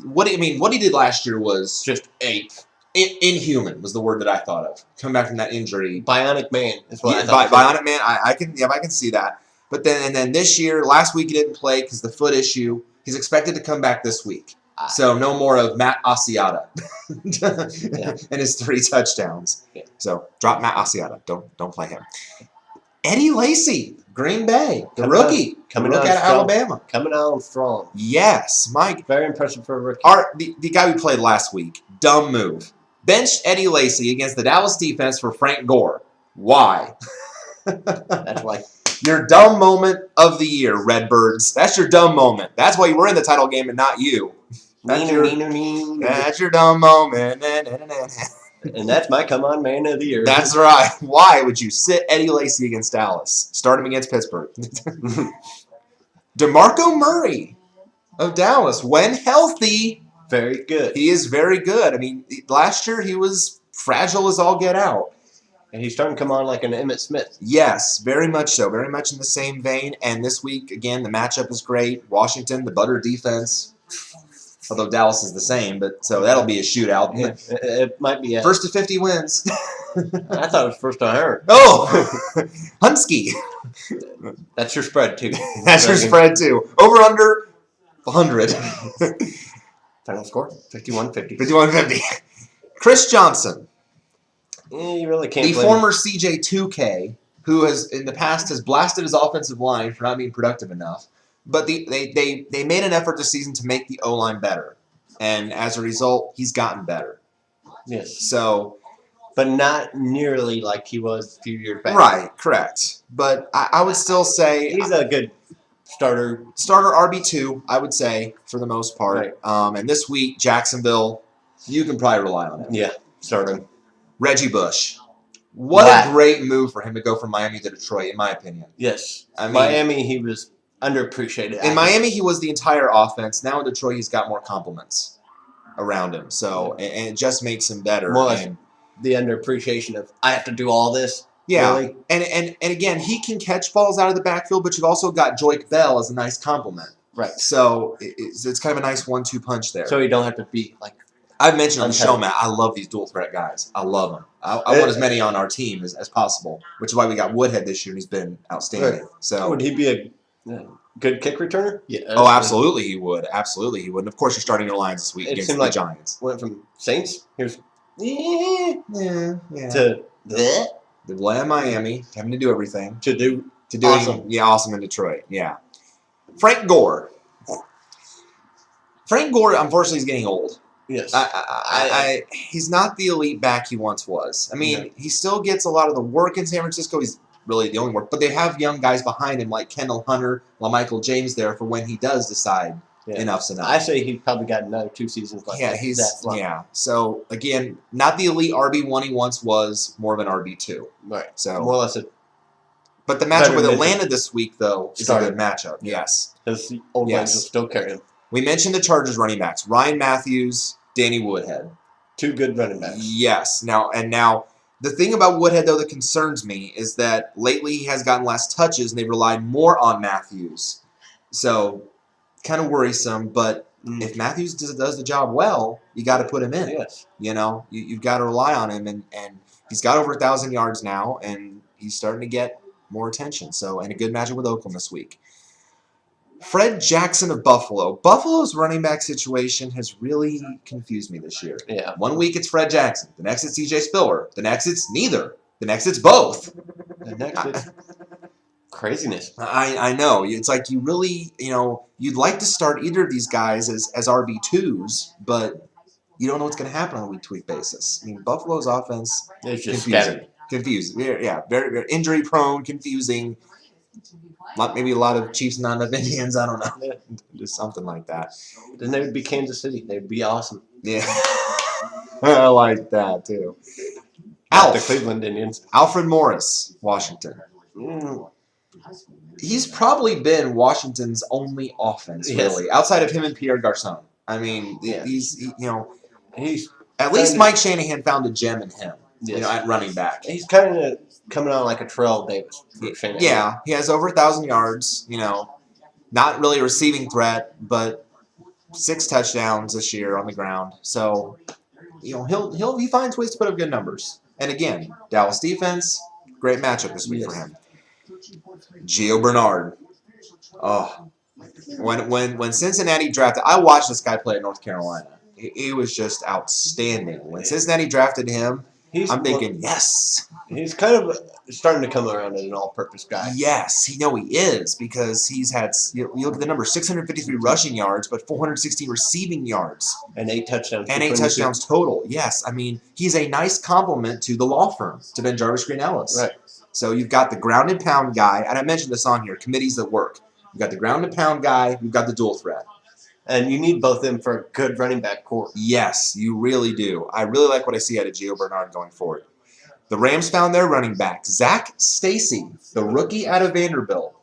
Speaker 1: what he did last year was
Speaker 2: just ape.
Speaker 1: Inhuman was the word that I thought of. Coming back from that injury,
Speaker 2: Bionic Man is what I thought.
Speaker 1: Bionic Man, I can see that. But then this year, last week he didn't play because the foot issue. He's expected to come back this week. So no more of Matt Asiata and his 3 touchdowns.
Speaker 2: Yeah.
Speaker 1: So drop Matt Asiata. Don't play him. Eddie Lacy, Green Bay, the rookie,
Speaker 2: coming
Speaker 1: out of Alabama,
Speaker 2: coming out strong.
Speaker 1: Yes, Mike.
Speaker 2: Very impressive for a rookie.
Speaker 1: The guy we played last week, dumb move. Benched Eddie Lacy against the Dallas defense for Frank Gore. Why?
Speaker 2: That's why.
Speaker 1: Your dumb moment of the year, Redbirds. That's your dumb moment. That's why we're in the title game and not you. That's your dumb moment.
Speaker 2: And that's my come on man of the year.
Speaker 1: That's right. Why would you sit Eddie Lacy against Dallas? Start him against Pittsburgh. DeMarco Murray of Dallas, when healthy,
Speaker 2: very good.
Speaker 1: He is very good. I mean, last year he was fragile as all get out.
Speaker 2: And he's starting to come on like an Emmitt Smith.
Speaker 1: Yes, very much so. Very much in the same vein. And this week, again, the matchup is great. Washington, the butter defense. Although Dallas is the same, but so that'll be a shootout.
Speaker 2: Yeah, it might be.
Speaker 1: First to 50 wins.
Speaker 2: I thought it was first to 100.
Speaker 1: Oh! Hunsky.
Speaker 2: That's your spread, too.
Speaker 1: That's your spread, too. Over under 100.
Speaker 2: Final score? 51-50.
Speaker 1: 51-50. Chris Johnson.
Speaker 2: You really can't.
Speaker 1: The former CJ2K, who has in the past has blasted his offensive line for not being productive enough, but they made an effort this season to make the O-line better, and as a result, he's gotten better.
Speaker 2: Yes.
Speaker 1: So,
Speaker 2: but not nearly like he was a few years back.
Speaker 1: Right. Correct. But I would still say
Speaker 2: he's a good starter.
Speaker 1: Starter RB2, I would say for the most part.
Speaker 2: Right.
Speaker 1: And this week, Jacksonville, you can probably rely on him.
Speaker 2: Yeah. Start him.
Speaker 1: Reggie Bush. What a great move for him to go from Miami to Detroit, in my opinion.
Speaker 2: Yes.
Speaker 1: I mean,
Speaker 2: Miami, he was underappreciated.
Speaker 1: In Miami, he was the entire offense. Now in Detroit, he's got more compliments around him. So, and it just makes him better.
Speaker 2: More like the underappreciation of, I have to do all this.
Speaker 1: Yeah.
Speaker 2: Really?
Speaker 1: And again, he can catch balls out of the backfield, but you've also got Joique Bell as a nice compliment.
Speaker 2: Right.
Speaker 1: So, it's kind of a nice 1-2 punch there.
Speaker 2: So you don't have to be like,
Speaker 1: I've mentioned on the show, Matt, I love these dual threat guys. I love them. I want as many on our team as possible, which is why we got Woodhead this year, and he's been outstanding.
Speaker 2: Right.
Speaker 1: So
Speaker 2: would he be a good kick returner? Yeah.
Speaker 1: Oh, absolutely he would. Absolutely he would. And of course, you're starting your Lions this week against the Giants.
Speaker 2: Went from Saints, here's
Speaker 1: to Miami, having to do everything.
Speaker 2: To do
Speaker 1: awesome. Awesome in Detroit. Yeah. Frank Gore. Frank Gore, unfortunately, is getting old.
Speaker 2: Yes.
Speaker 1: He's not the elite back he once was. I mean, he still gets a lot of the work in San Francisco. He's really the only work. But they have young guys behind him like Kendall Hunter, LaMichael James there for when he does decide enough's enough.
Speaker 2: I say he's probably got another 2 seasons left.
Speaker 1: Yeah. So, again, not the elite RB1 he once was, more of an RB2.
Speaker 2: Right.
Speaker 1: So
Speaker 2: more or less
Speaker 1: but the matchup with Atlanta this week, though, is a good matchup. Yes.
Speaker 2: Because the old guys will still carry him.
Speaker 1: We mentioned the Chargers running backs. Ryan Matthews, Danny Woodhead.
Speaker 2: 2 good running backs.
Speaker 1: Yes. Now, the thing about Woodhead, though, that concerns me is that lately he has gotten less touches, and they've relied more on Matthews. So, kind of worrisome. But if Matthews does the job well, you got to put him in.
Speaker 2: Yes.
Speaker 1: You know, you've got to rely on him, and he's got over 1,000 yards now, and he's starting to get more attention. So, and a good matchup with Oakland this week. Fred Jackson of Buffalo. Buffalo's running back situation has really confused me this year.
Speaker 2: Yeah.
Speaker 1: 1 week it's Fred Jackson. The next it's CJ Spiller. The next it's neither. The next it's both.
Speaker 2: The next it's craziness.
Speaker 1: I know. It's like you really, you'd like to start either of these guys as RB2s, but you don't know what's going to happen on a week-to-week basis. I mean, Buffalo's offense
Speaker 2: is just
Speaker 1: confusing. Confusing. Yeah, very, very injury-prone, confusing. Maybe a lot of Chiefs and not enough Indians. I don't know.
Speaker 2: Yeah.
Speaker 1: Just something like that.
Speaker 2: Then they would be Kansas City. They would be awesome.
Speaker 1: Yeah. I like that, too.
Speaker 2: The Cleveland Indians.
Speaker 1: Alfred Morris, Washington. He's probably been Washington's only offense, really, outside of him and Pierre Garçon. I mean, he's At least Mike Shanahan found a gem in him,
Speaker 2: yes.
Speaker 1: At running back.
Speaker 2: He's kind of coming on like a Terrell Davis for Shanahan.
Speaker 1: Yeah, he has over 1,000 yards, not really a receiving threat, but 6 touchdowns this year on the ground. So, he finds ways to put up good numbers. And again, Dallas defense, great matchup this week for him. Gio Bernard. Oh, when Cincinnati drafted, I watched this guy play at North Carolina. He was just outstanding. When Cincinnati drafted him, I'm thinking, yes.
Speaker 2: He's kind of starting to come around as an all-purpose guy.
Speaker 1: Yes, he is because he's had, you look at the number, 653 rushing yards, but 416 receiving yards.
Speaker 2: And 8 touchdowns.
Speaker 1: And 8 touchdowns total, yes. I mean, he's a nice complement to the law firm, to Ben Jarvis Green Ellis.
Speaker 2: Right.
Speaker 1: So you've got the ground and pound guy, and I mentioned this on here, committees that work. You've got the ground and pound guy, you've got the dual threat.
Speaker 2: And you need both of them for a good running back core.
Speaker 1: Yes, you really do. I really like what I see out of Gio Bernard going forward. The Rams found their running back, Zach Stacy, the rookie out of Vanderbilt.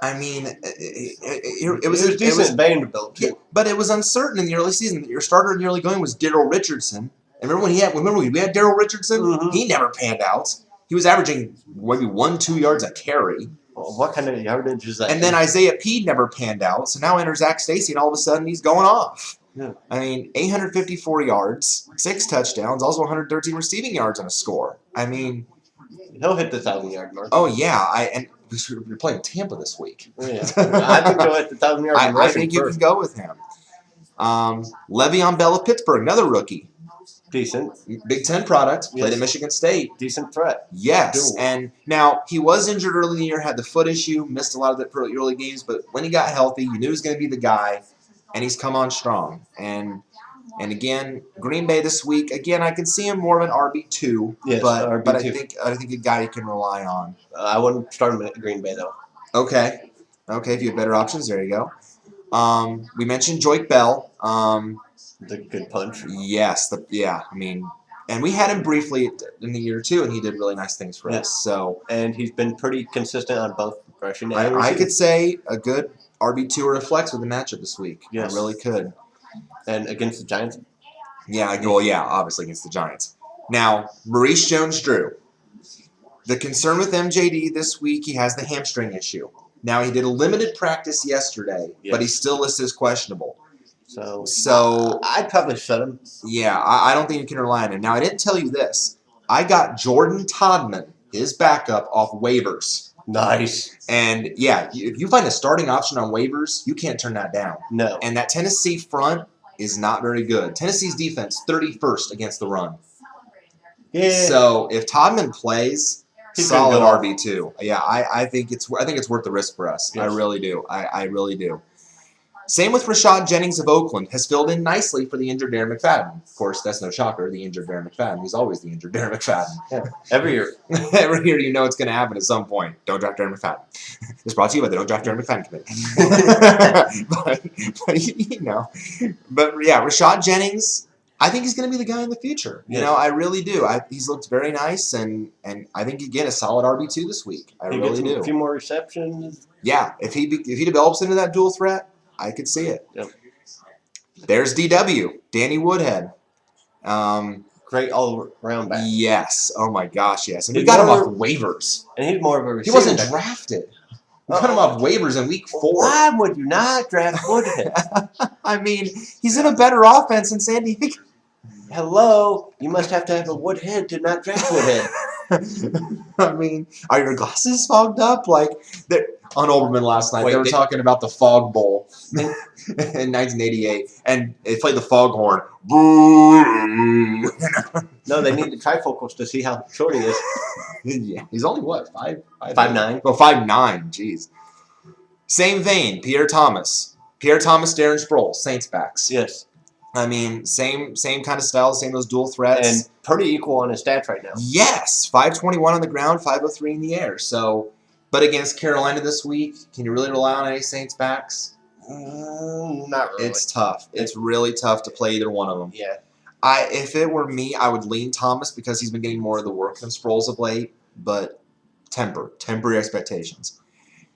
Speaker 1: I mean, it was
Speaker 2: decent Vanderbilt too.
Speaker 1: Yeah, but it was uncertain in the early season. Your starter in the early going was Darrell Richardson. And remember when we had Darrell Richardson?
Speaker 2: Mm-hmm.
Speaker 1: He never panned out. He was averaging maybe 1-2 yards a carry.
Speaker 2: Well, what kind of yardage is that?
Speaker 1: And then Isaiah Peed never panned out. So now enter Zach Stacy, and all of a sudden he's going off.
Speaker 2: Yeah.
Speaker 1: I mean, 854 yards, 6 touchdowns, also 113 receiving yards on a score. I mean,
Speaker 2: he'll hit the 1,000-yard mark.
Speaker 1: Oh yeah, and we're playing Tampa this week.
Speaker 2: Yeah. I think he'll hit the 1,000-yard mark.
Speaker 1: I think you can go with him. Le'Veon Bell of Pittsburgh, another rookie.
Speaker 2: Decent.
Speaker 1: Big Ten product, played
Speaker 2: yes.
Speaker 1: at Michigan State.
Speaker 2: Decent threat.
Speaker 1: Yes,
Speaker 2: Dual.
Speaker 1: and now he was injured early in the year, had the foot issue, missed a lot of the early games, but when he got healthy, you knew he was going to be the guy, and he's come on strong. And again, Green Bay this week, again, I can see him more of an RB2,
Speaker 2: yes,
Speaker 1: but
Speaker 2: RB2.
Speaker 1: I think a guy you can rely on.
Speaker 2: I wouldn't start him at Green Bay, though.
Speaker 1: Okay, if you have better options, there you go. We mentioned Joyke Bell.
Speaker 2: The good punch.
Speaker 1: Yes, and we had him briefly in the year too, and he did really nice things for us. So,
Speaker 2: and he's been pretty consistent on both rushing and
Speaker 1: I could say a good RB2 or a flex with the matchup this week.
Speaker 2: Yes.
Speaker 1: I really could.
Speaker 2: And against the Giants?
Speaker 1: Yeah, obviously against the Giants. Now, Maurice Jones-Drew. The concern with MJD this week, he has the hamstring issue. Now, he did a limited practice yesterday, but he's still listed as questionable. So
Speaker 2: I'd probably shut him.
Speaker 1: Yeah, I don't think you can rely on him. Now, I didn't tell you this. I got Jordan Todman, his backup, off waivers.
Speaker 2: Nice.
Speaker 1: And, yeah, if you find a starting option on waivers, you can't turn that down.
Speaker 2: No.
Speaker 1: And that Tennessee front is not very good. Tennessee's defense, 31st against the run.
Speaker 2: Yeah.
Speaker 1: So if Todman plays, he's solid RB2. Yeah, I think it's worth the risk for us. Yes. I really do. I really do. Same with Rashad Jennings of Oakland. Has filled in nicely for the injured Darren McFadden. Of course, that's no shocker, the injured Darren McFadden. He's always the injured Darren McFadden.
Speaker 2: Yeah. Every year.
Speaker 1: Every year you know it's going to happen at some point. Don't draft Darren McFadden. It's brought to you by the Don't Draft Darren McFadden Committee. But yeah, Rashad Jennings, I think he's going to be the guy in the future.
Speaker 2: Yes.
Speaker 1: I really do. He's looked very nice, and I think, again, a solid RB2 this week. I really do.
Speaker 2: A few more receptions.
Speaker 1: Yeah, if he develops into that dual threat, I could see it.
Speaker 2: Yep.
Speaker 1: There's DW, Danny Woodhead.
Speaker 2: Great all-around back.
Speaker 1: Yes. Oh, my gosh, yes. And we got him off waivers.
Speaker 2: And he's more of a receiver.
Speaker 1: He wasn't drafted. We cut him off waivers in week 4.
Speaker 2: Why would you not draft Woodhead?
Speaker 1: I mean, he's in a better offense in San Diego.
Speaker 2: Hello? You must have to have a Woodhead to not draft Woodhead.
Speaker 1: I mean, are your glasses fogged up? Like, on Olbermann last night, they were talking about the Fog Bowl in 1988, and they played the foghorn.
Speaker 2: No, they need the trifocals to see how short he is.
Speaker 1: Yeah, he's only what, 5'9"?
Speaker 2: Oh,
Speaker 1: 5'9", jeez. Same vein, Pierre Thomas, Darren Sproles, Saints backs.
Speaker 2: Yes.
Speaker 1: I mean, same kind of style, same those dual threats.
Speaker 2: And pretty equal on his stats right now.
Speaker 1: Yes, 521 on the ground, 503 in the air. So, but against Carolina this week, can you really rely on any Saints backs?
Speaker 2: Not really.
Speaker 1: It's tough. It's really tough to play either one of them.
Speaker 2: Yeah.
Speaker 1: If it were me, I would lean Thomas because he's been getting more of the work than Sproles of late. But temper your expectations.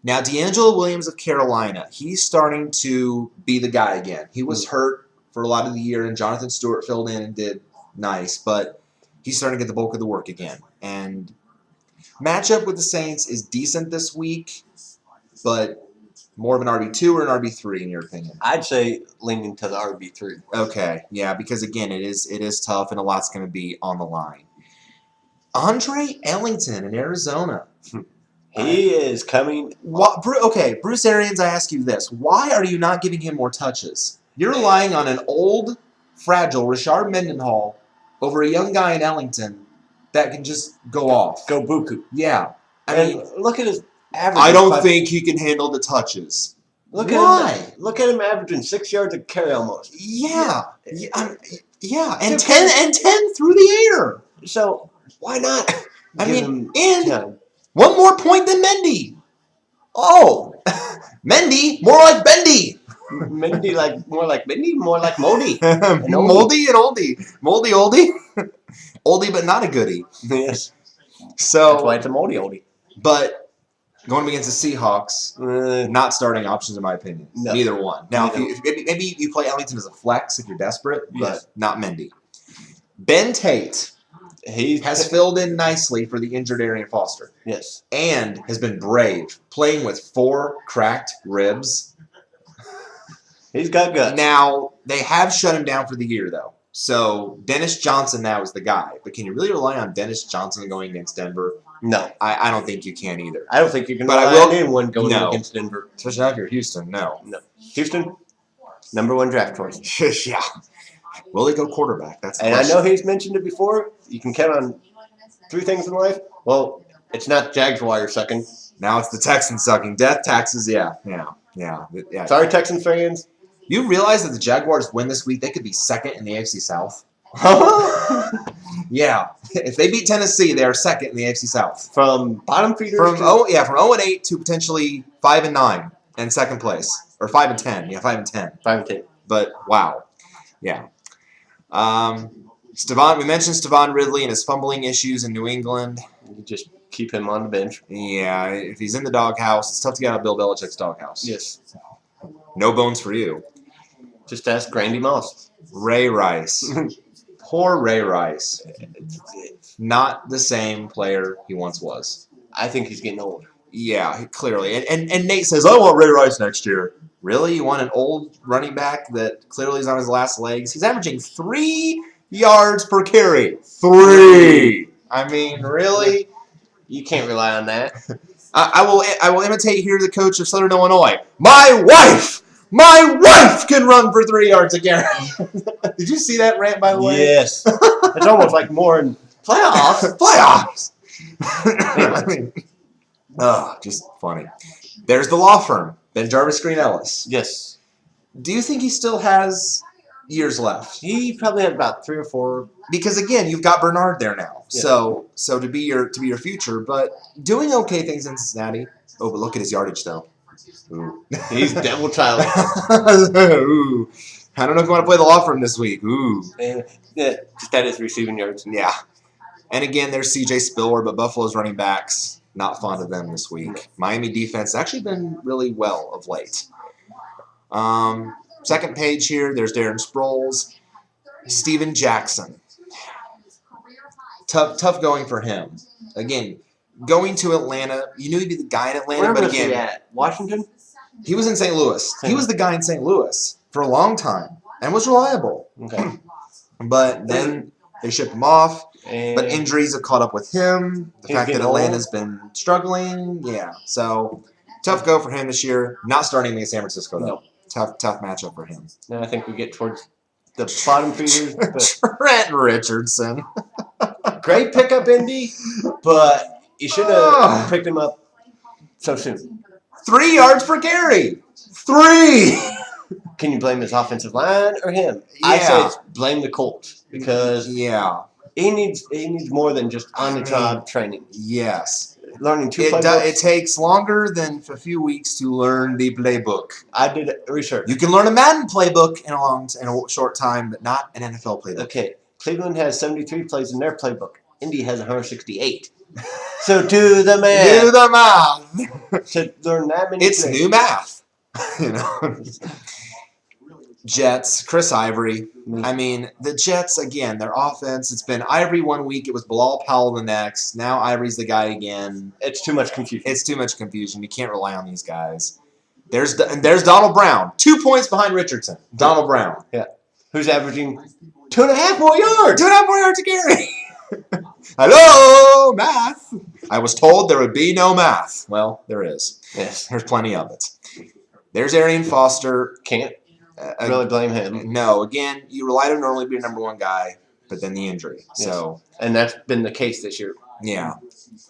Speaker 1: Now, D'Angelo Williams of Carolina, he's starting to be the guy again. He was hurt for a lot of the year, and Jonathan Stewart filled in and did nice, but he's starting to get the bulk of the work again. And matchup with the Saints is decent this week, but more of an RB2 or an RB3 in your opinion?
Speaker 2: I'd say leaning to the RB3.
Speaker 1: Okay, yeah, because again, it is tough, and a lot's going to be on the line. Andre Ellington in Arizona.
Speaker 2: He is coming.
Speaker 1: Okay, Bruce Arians, I ask you this. Why are you not giving him more touches? You're relying on an old, fragile Rashard Mendenhall over a young guy in Ellington that can just go off.
Speaker 2: Go buku.
Speaker 1: Yeah.
Speaker 2: I mean, look at his average.
Speaker 1: I don't think he can handle the touches. Why?
Speaker 2: Look at him averaging 6 yards a carry almost.
Speaker 1: Yeah. Yeah. And 10 through the air.
Speaker 2: So why not?
Speaker 1: I mean, and one more point than Mendy. Oh, Mendy, more like Bendy.
Speaker 2: Mendy, more like Bendy, more like Moldy.
Speaker 1: Moldy and oldie. Moldy, oldie. Oldie, but not a goodie.
Speaker 2: Yes.
Speaker 1: So
Speaker 2: that's why it's a moldy oldie.
Speaker 1: But going against the Seahawks, not starting options in my opinion. No. Neither one. Now, maybe you play Ellington as a flex if you're desperate, but not Mendy. Ben Tate. He has filled in nicely for the injured Arian Foster.
Speaker 2: Yes.
Speaker 1: And has been brave, playing with 4 cracked ribs.
Speaker 2: He's got guts.
Speaker 1: Now, they have shut him down for the year, though. So, Dennis Johnson now is the guy. But can you really rely on Dennis Johnson going against Denver?
Speaker 2: No.
Speaker 1: I don't think you can either.
Speaker 2: I don't think you can rely on anyone going against Denver.
Speaker 1: Especially not if you're Houston, no.
Speaker 2: Houston, #1 draft choice.
Speaker 1: Yeah. Will they go quarterback? That's the
Speaker 2: question. I know he's mentioned it before. You can count on 3 things in life. Well, it's not Jags wire sucking.
Speaker 1: Now it's the Texans sucking. Death, taxes, yeah.
Speaker 2: Sorry, Texans fans.
Speaker 1: You realize that the Jaguars win this week, they could be second in the AFC South? Yeah. If they beat Tennessee, they are second in the AFC South.
Speaker 2: From bottom feeders?
Speaker 1: From 0-8 to potentially 5-9 in second place. Or 5-10. Yeah, 5-10.
Speaker 2: 5-10.
Speaker 1: But, wow. Yeah. We mentioned Stevan Ridley and his fumbling issues in New England.
Speaker 2: You just keep him on the bench.
Speaker 1: Yeah, if he's in the doghouse, it's tough to get out of Bill Belichick's doghouse.
Speaker 2: Yes.
Speaker 1: No bones for you.
Speaker 2: Just ask Grandy Moss.
Speaker 1: Ray Rice. Poor Ray Rice. Not the same player he once was.
Speaker 2: I think he's getting old.
Speaker 1: Yeah, clearly. And Nate says, I want Ray Rice next year. Really? You want an old running back that clearly is on his last legs? He's averaging 3 yards per carry. 3! I mean, really?
Speaker 2: You can't rely on that.
Speaker 1: I will imitate here the coach of Southern Illinois. My wife can run for 3 yards a carry. Did you see that rant, by the way?
Speaker 2: Yes. It's almost like more in
Speaker 1: playoffs. I mean, just funny. There's the law firm, Ben Jarvis Green Ellis.
Speaker 2: Yes.
Speaker 1: Do you think he still has years left?
Speaker 2: He probably had about 3 or 4.
Speaker 1: Because again, you've got Bernard there now,
Speaker 2: yeah.
Speaker 1: so to be your future, but doing okay things in Cincinnati. Oh, but look at his yardage though. Ooh.
Speaker 2: He's devil child.
Speaker 1: Ooh. I don't know if you want to play the law firm this week. Ooh.
Speaker 2: Yeah, just add his receiving yards.
Speaker 1: Yeah. And again, there's C.J. Spiller, but Buffalo's running backs, not fond of them this week. Miami defense has actually been really well of late. Second page here, there's Darren Sproles. Steven Jackson. Tough going for him. Again, going to Atlanta, you knew he'd be the guy in Atlanta, but again,
Speaker 2: was he at? Washington?
Speaker 1: He was in St. Louis. He was the guy in St. Louis for a long time and was reliable.
Speaker 2: Okay.
Speaker 1: But then they shipped him off. But injuries have caught up with him. The fact that Atlanta's been struggling. Yeah. So, tough go for him this year. Not starting against San Francisco, though.
Speaker 2: No.
Speaker 1: Tough matchup for him.
Speaker 2: Now I think we get towards the bottom feeders.
Speaker 1: Trent Richardson.
Speaker 2: Great pickup, Indy, but you should have picked him up so soon.
Speaker 1: 3 yards per carry. 3!
Speaker 2: Can you blame his offensive line or him?
Speaker 1: Yeah.
Speaker 2: I say it's blame the Colts because
Speaker 1: yeah.
Speaker 2: He needs more than just on-the-job training.
Speaker 1: Yes.
Speaker 2: Learning 2 playbooks.
Speaker 1: It takes longer than a few weeks to learn the playbook.
Speaker 2: I did research.
Speaker 1: You can learn a Madden playbook in a short time, but not an NFL playbook.
Speaker 2: Okay. Cleveland has 73 plays in their playbook. Indy has 168. So do the math.
Speaker 1: Do the math.
Speaker 2: To learn that many
Speaker 1: It's
Speaker 2: plays.
Speaker 1: new math. You know. Jets, Chris Ivory. I mean, the Jets, again, their offense, it's been Ivory one week, it was Bilal Powell the next. Now Ivory's the guy again.
Speaker 2: It's too much confusion.
Speaker 1: It's too much confusion. You can't rely on these guys. There's Donald Brown, 2 points behind Richardson. Donald Brown.
Speaker 2: Yeah. Who's averaging 2.5 more yards?
Speaker 1: 2.5 more yards to carry. Hello, math. I was told there would be no math. Well, there is.
Speaker 2: Yes.
Speaker 1: There's plenty of it. There's Arian Foster.
Speaker 2: Can't really blame him.
Speaker 1: No, again, you relied on normally be your number one guy, but then the injury.
Speaker 2: Yes.
Speaker 1: So,
Speaker 2: and that's been the case this year.
Speaker 1: Yeah.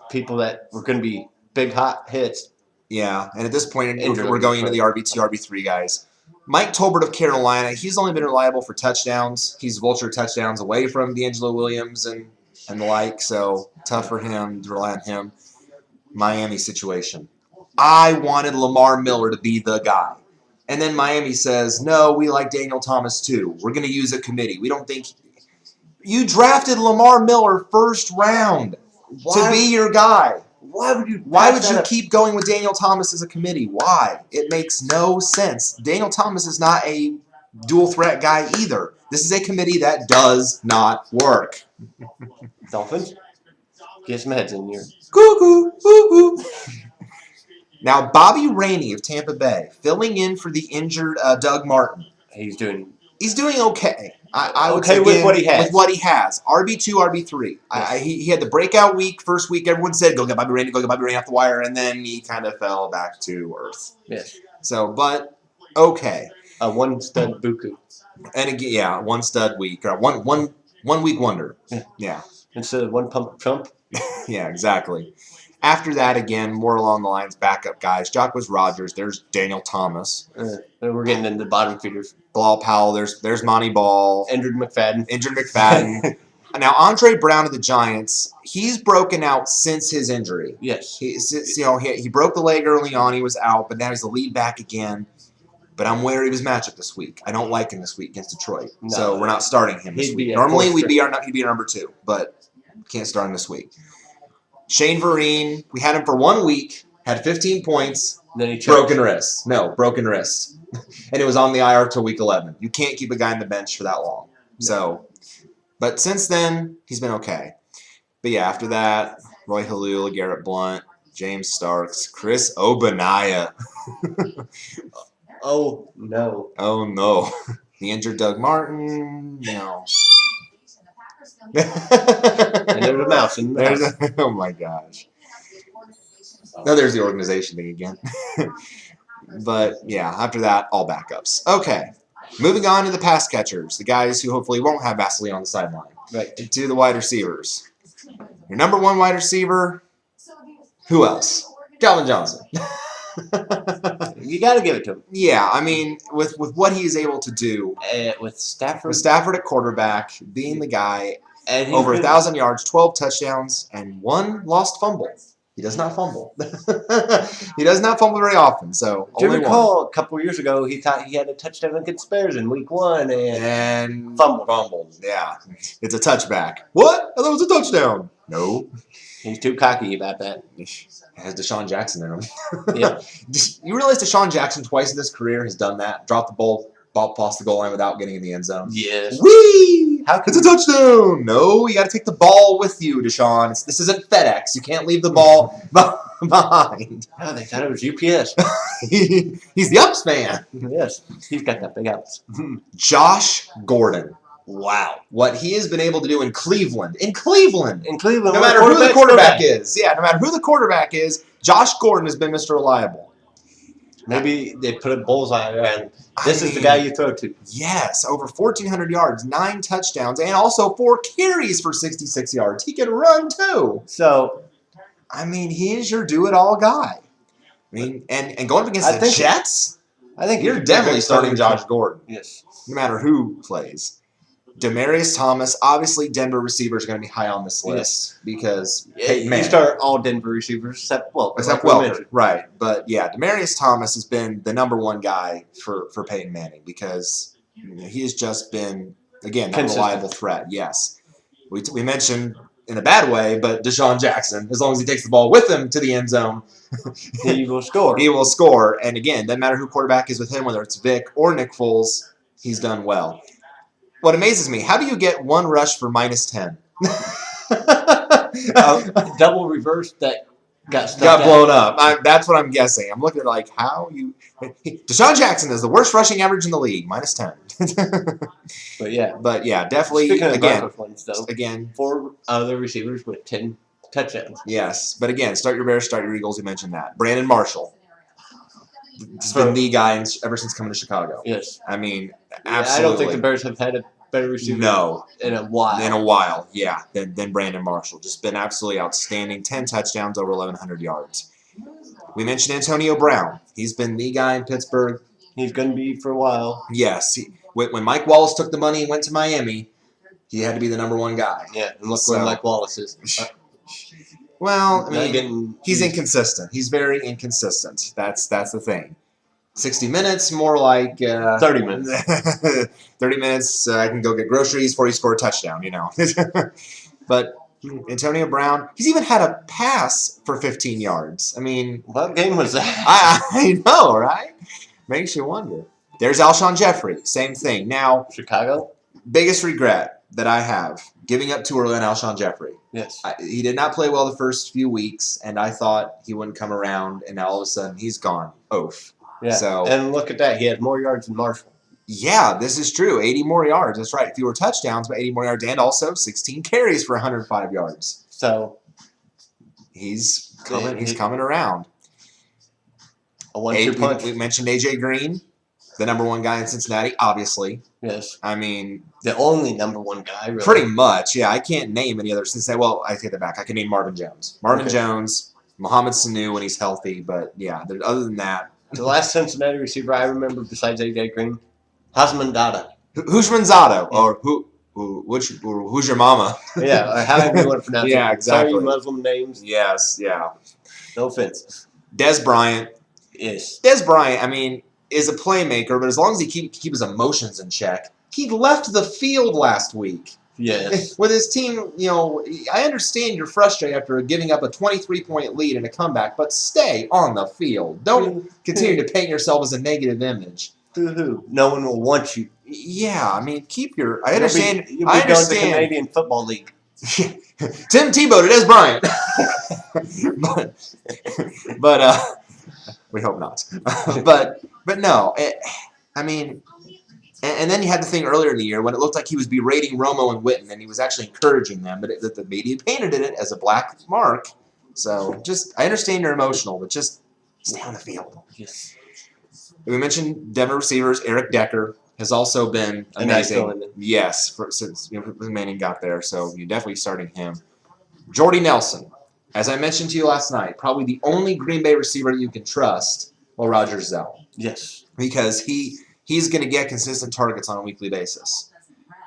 Speaker 2: People that were going to be big hot hits.
Speaker 1: Yeah, and at this point, we're going into the RB2, RB3 guys. Mike Tolbert of Carolina, he's only been reliable for touchdowns. He's vulture touchdowns away from D'Angelo Williams and the like, so tough for him to rely on him. Miami situation. I wanted Lamar Miller to be the guy. And then Miami says, no, we like Daniel Thomas too. We're going to use a committee. We don't think – you drafted Lamar Miller first round to be your guy.
Speaker 2: Why would you
Speaker 1: keep going with Daniel Thomas as a committee? Why? It makes no sense. Daniel Thomas is not a dual threat guy either. This is a committee that does not work.
Speaker 2: Dolphins? Get some heads in here.
Speaker 1: Cuckoo, cuckoo. Now, Bobby Rainey of Tampa Bay, filling in for the injured Doug Martin.
Speaker 2: He's doing
Speaker 1: okay. I would
Speaker 2: okay
Speaker 1: say
Speaker 2: with what he has.
Speaker 1: With what he has. RB2, RB3. Yes. He had the breakout week. First week, everyone said, go get Bobby Rainey off the wire. And then he kind of fell back to earth.
Speaker 2: Yes.
Speaker 1: So, but, okay.
Speaker 2: A one-stud buku.
Speaker 1: And again, yeah, one stud week. Or one week wonder. Yeah.
Speaker 2: Instead of one pump Trump.
Speaker 1: Yeah, exactly. After that, again, more along the lines, backup guys. Jacquizz Rodgers. There's Daniel Thomas.
Speaker 2: We're getting into the bottom feeders.
Speaker 1: Bilal Powell. There's Monty Ball.
Speaker 2: Injured McFadden.
Speaker 1: Now, Andre Brown of the Giants, he's broken out since his injury.
Speaker 2: Yes.
Speaker 1: He broke the leg early on. He was out, but now he's the lead back again. But I'm wary of his matchup this week. I don't like him this week against Detroit. No, so we're not starting him this week. Normally, he'd be our number 2, but can't start him this week. Shane Vereen, we had him for 1 week, had 15 points,
Speaker 2: then he
Speaker 1: broken wrist. No, broken wrist. And it was on the IR till week 11. You can't keep a guy on the bench for that long. No. So, but since then, he's been okay. But yeah, after that, Roy Halul, Garrett Blunt, James Starks, Chris Ogbonnaya.
Speaker 2: Oh, no.
Speaker 1: Oh, no. The injured Doug Martin, no.
Speaker 2: And there's a mouse in the
Speaker 1: oh my gosh. Now there's the organization thing again. But yeah, after that, all backups. Okay. Moving on to the pass catchers, the guys who hopefully won't have Vaseline on the sideline.
Speaker 2: Right.
Speaker 1: To the wide receivers. Your number 1 wide receiver, who else? Calvin Johnson.
Speaker 2: You got to give it to him.
Speaker 1: Yeah, I mean, with what he is able to do.
Speaker 2: With Stafford.
Speaker 1: With Stafford at quarterback, being the guy. And over 1,000 yards, 12 touchdowns, and 1 lost fumble. He does not fumble. He does not fumble very often. So
Speaker 2: do you recall a couple of years ago he thought he had a touchdown against Bears in week 1 and
Speaker 1: fumbled. Yeah, it's a touchback. What? I thought it was a touchdown. No,
Speaker 2: he's too cocky about that.
Speaker 1: It has Deshaun Jackson in him.
Speaker 2: Yeah,
Speaker 1: you realize Deshaun Jackson twice in his career has done that? Dropped the ball past the goal line without getting in the end zone.
Speaker 2: Yes.
Speaker 1: Whee! It's a touchdown. No, you got to take the ball with you, Deshaun. This isn't FedEx. You can't leave the ball behind.
Speaker 2: Oh, they thought it was UPS.
Speaker 1: He's the ups man.
Speaker 2: Yes, he's got that big ups.
Speaker 1: Josh Gordon.
Speaker 2: Wow.
Speaker 1: What he has been able to do in Cleveland.
Speaker 2: No
Speaker 1: matter who the quarterback is. Yeah, no matter who the quarterback is, Josh Gordon has been Mr. Reliable.
Speaker 2: Maybe they put a bullseye and this is the guy you throw to.
Speaker 1: Yes, over 1,400 yards, 9 touchdowns, and also 4 carries for 66 yards. He can run too.
Speaker 2: So,
Speaker 1: I mean, he is your do-it-all guy. I mean, and going up against the Jets,
Speaker 2: I think
Speaker 1: you're definitely starting Josh Gordon.
Speaker 2: Yes.
Speaker 1: No matter who plays. Demaryius Thomas, obviously Denver receivers are going to be high on this list because Peyton Manning.
Speaker 2: You start all Denver receivers except
Speaker 1: Welker, right? But yeah, Demaryius Thomas has been the number 1 guy for Peyton Manning because he has just been again that reliable threat. Yes, we mentioned in a bad way, but Deshaun Jackson, as long as he takes the ball with him to the end zone,
Speaker 2: he will score.
Speaker 1: He will score, and again, doesn't matter who quarterback is with him, whether it's Vic or Nick Foles. He's done well. What amazes me, how do you get one rush for -10?
Speaker 2: Double reverse that
Speaker 1: got blown up. That's what I'm guessing. I'm looking at like how you. Deshaun Jackson is the worst rushing average in the league, -10.
Speaker 2: But yeah,
Speaker 1: definitely.
Speaker 2: Speaking of
Speaker 1: again,
Speaker 2: Broncos ones, though,
Speaker 1: again,
Speaker 2: 4 other receivers with 10 touchdowns.
Speaker 1: Yes, but again, start your Bears, start your Eagles. We mentioned that. Brandon Marshall has been the guy ever since coming to Chicago.
Speaker 2: Yes,
Speaker 1: I mean, absolutely.
Speaker 2: I don't think the Bears have had a better receiver in a while.
Speaker 1: In a while, yeah, than Brandon Marshall. Just been absolutely outstanding. 10 touchdowns, over 1,100 yards. We mentioned Antonio Brown. He's been the guy in Pittsburgh.
Speaker 2: He's going to be for a while.
Speaker 1: Yes. When Mike Wallace took the money and went to Miami, he had to be the #1 guy.
Speaker 2: Yeah, and look where Mike Wallace is.
Speaker 1: Well, I mean, he's inconsistent. He's very inconsistent. That's the thing. 60 minutes, more like
Speaker 2: 30 minutes.
Speaker 1: 30 minutes, I can go get groceries before he score a touchdown, But Antonio Brown, he's even had a pass for 15 yards. I mean,
Speaker 2: what game was that?
Speaker 1: I know, right? Makes you wonder. There's Alshon Jeffrey, same thing. Now,
Speaker 2: Chicago?
Speaker 1: Biggest regret that I have, giving up too early on Alshon Jeffrey.
Speaker 2: Yes.
Speaker 1: He did not play well the first few weeks, and I thought he wouldn't come around, and now all of a sudden he's gone. Oof.
Speaker 2: Yeah.
Speaker 1: So,
Speaker 2: and look at that. He had more yards than Marshall.
Speaker 1: Yeah, this is true. 80 more yards. That's right. Fewer touchdowns, but 80 more yards, and also 16 carries for 105 yards.
Speaker 2: So
Speaker 1: he's coming around.
Speaker 2: A 1-2 punch.
Speaker 1: We mentioned AJ Green, the #1 guy in Cincinnati, obviously.
Speaker 2: Yes.
Speaker 1: I mean,
Speaker 2: the only #1 guy, really.
Speaker 1: Pretty much, yeah. I can't name any other Cincinnati. Well, I take that back. I can name Marvin Jones. Jones, Mohamed Sanu when he's healthy, but yeah, other than that.
Speaker 2: The last Cincinnati receiver I remember besides AJ Green, Hasmandata.
Speaker 1: Who's Manzado? Or who's your mama?
Speaker 2: Yeah, or however you want to pronounce it.
Speaker 1: Yeah, exactly.
Speaker 2: Sorry, Muslim names.
Speaker 1: Yes, yeah.
Speaker 2: No offense.
Speaker 1: Des Bryant.
Speaker 2: Yes.
Speaker 1: Des Bryant, I mean, is a playmaker, but as long as he keep his emotions in check. He left the field last week.
Speaker 2: Yes.
Speaker 1: With his team, I understand you're frustrated after giving up a 23-point lead in a comeback, but stay on the field. Don't continue to paint yourself as a negative image.
Speaker 2: Who? No one will want you.
Speaker 1: Yeah, I mean, keep your. I understand.
Speaker 2: You'll be going to the Canadian Football League.
Speaker 1: Tim Tebow to Des Bryant. but we hope not. but no, I mean. And then you had the thing earlier in the year when it looked like he was berating Romo and Witten, and he was actually encouraging them, but the media painted it as a black mark. So I understand you're emotional, but just stay on the field.
Speaker 2: Yes.
Speaker 1: We mentioned Denver receivers. Eric Decker has also been amazing. Yes, since Manning got there, so you're definitely starting him. Jordy Nelson, as I mentioned to you last night, probably the only Green Bay receiver that you can trust while Rodgers is out.
Speaker 2: Yes.
Speaker 1: Because he's going to get consistent targets on a weekly basis.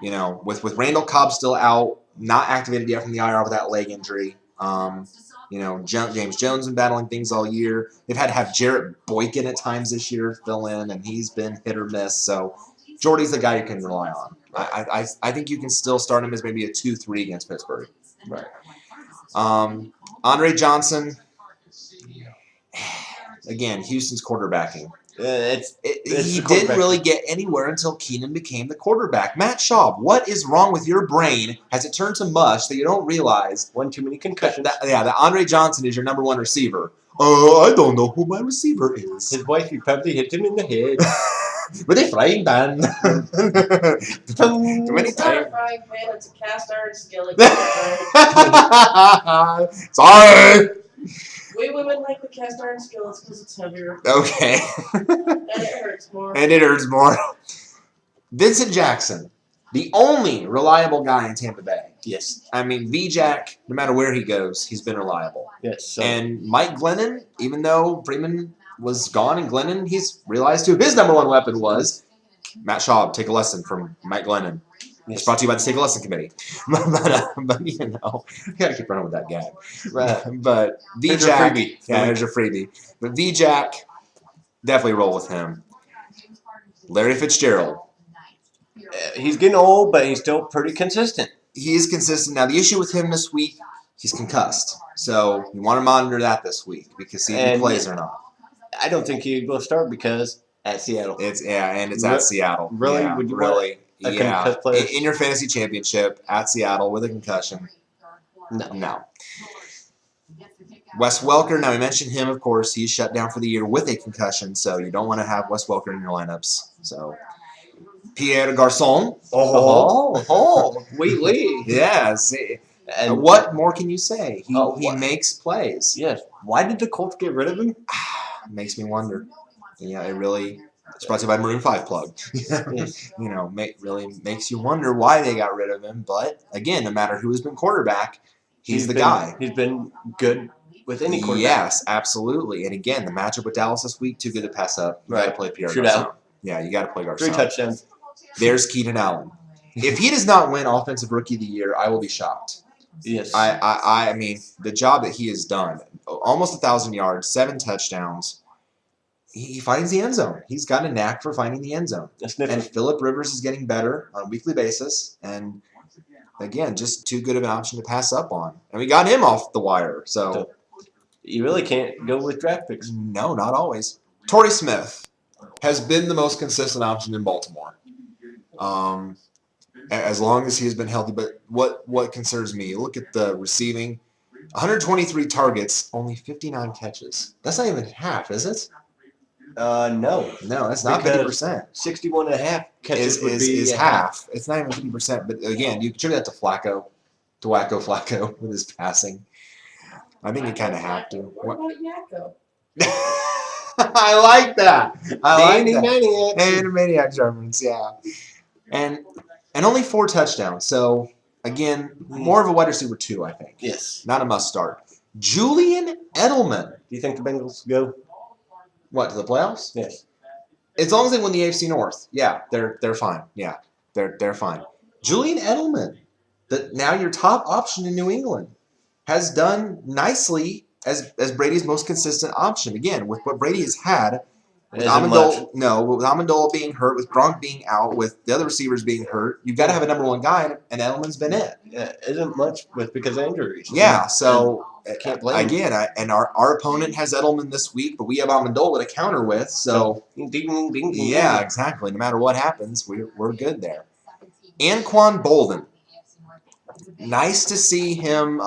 Speaker 1: With Randall Cobb still out, not activated yet from the IR with that leg injury. James Jones been battling things all year. They've had to have Jarrett Boykin at times this year fill in, and he's been hit or miss. So Jordy's the guy you can rely on. I think you can still start him as maybe a 2-3 against Pittsburgh.
Speaker 2: Right.
Speaker 1: Andre Johnson, again, Houston's quarterbacking. He didn't really get anywhere until Keenan became the quarterback. Matt Schaub, what is wrong with your brain? Has it turned to mush that you don't realize?
Speaker 2: One too many concussions.
Speaker 1: That Andre Johnson is your number 1 receiver. I don't know who my receiver is.
Speaker 2: His wife probably hit him in the head.
Speaker 1: With a frying pan. Too many
Speaker 3: times. It's not a frying pan, it's a cast iron skillet.
Speaker 1: Sorry.
Speaker 3: We women like the cast iron skillets because it's heavier.
Speaker 1: Okay.
Speaker 3: And it hurts more.
Speaker 1: Vincent Jackson, the only reliable guy in Tampa Bay.
Speaker 2: Yes.
Speaker 1: I mean, V-Jack, no matter where he goes, he's been reliable.
Speaker 2: Yes. So.
Speaker 1: And Mike Glennon, even though Freeman was gone and Glennon, he's realized who his #1 weapon was. Matt Schaub, take a lesson from Mike Glennon. It's brought to you by the Take a Lesson Committee. but you gotta keep running with that gag.
Speaker 2: Right.
Speaker 1: But V-Jack, there's your freebie. But V-Jack, definitely roll with him. Larry Fitzgerald.
Speaker 2: He's getting old, but he's still pretty consistent.
Speaker 1: He is consistent. Now, the issue with him this week, he's concussed. So you want to monitor that this week because see if he plays or not.
Speaker 2: I don't think he will start because At Seattle.
Speaker 1: It's at Seattle.
Speaker 2: Really?
Speaker 1: Yeah,
Speaker 2: Would you
Speaker 1: really?
Speaker 2: want a concussed player?
Speaker 1: In your fantasy championship at Seattle with a concussion? No. Wes Welker. Now we mentioned him, of course. He's shut down for the year with a concussion, so you don't want to have Wes Welker in your lineups. So Pierre Garçon.
Speaker 2: Oui.
Speaker 1: Yes.
Speaker 2: And
Speaker 1: what more can you say? He makes plays.
Speaker 2: Yes. Why did the Colts get rid of him?
Speaker 1: Makes me wonder. Yeah, it really. It's brought to you by Maroon 5 plug.
Speaker 2: Yes.
Speaker 1: Really makes you wonder why they got rid of him. But again, no matter who has been quarterback, he's the guy.
Speaker 2: He's been good with any quarterback.
Speaker 1: Yes, absolutely. And again, the matchup with Dallas this week, too good to pass up. You got to play Pierre Garçon. Yeah, you got to play Garçon.
Speaker 2: 3 touchdowns.
Speaker 1: There's Keenan Allen. If he does not win Offensive Rookie of the Year, I will be shocked.
Speaker 2: Yes.
Speaker 1: I mean, the job that he has done, almost 1,000 yards, 7 touchdowns. He finds the end zone. He's got a knack for finding the end zone. And Phillip Rivers is getting better on a weekly basis. And again, just too good of an option to pass up on. And we got him off the wire. So
Speaker 2: you really can't go with draft picks.
Speaker 1: No, not always. Torrey Smith has been the most consistent option in Baltimore. As long as he has been healthy. But what concerns me, look at the receiving. 123 targets, only 59 catches. That's not even half, is it?
Speaker 2: No,
Speaker 1: that's not 50%.
Speaker 2: 61.5 catches
Speaker 1: is half. It's not even 50%. But again, you contribute that to Flacco, Flacco with his passing. I think you kind of have to.
Speaker 3: What about Yakko?
Speaker 1: I like that.
Speaker 2: Maniacs
Speaker 1: reference, yeah. And only 4 touchdowns. So again, more of a wide receiver 2, I think.
Speaker 2: Yes.
Speaker 1: Not a must start. Julian Edelman.
Speaker 2: Do you think the Bengals go?
Speaker 1: What, to the playoffs?
Speaker 2: Yes.
Speaker 1: As long as they win the AFC North, yeah, they're fine. Yeah, they're fine. Julian Edelman, now your top option in New England, has done nicely as Brady's most consistent option. Again, with what Brady has had, with Amendola being hurt, with Gronk being out, with the other receivers being hurt, you've got to have a number 1 guy, and Edelman's been it.
Speaker 2: Yeah, isn't much because of injuries.
Speaker 1: Yeah, so
Speaker 2: can't blame
Speaker 1: again, and our opponent has Edelman this week, but we have Amendola to counter with. So yeah, exactly. No matter what happens, we're good there. Anquan Bolden, nice to see him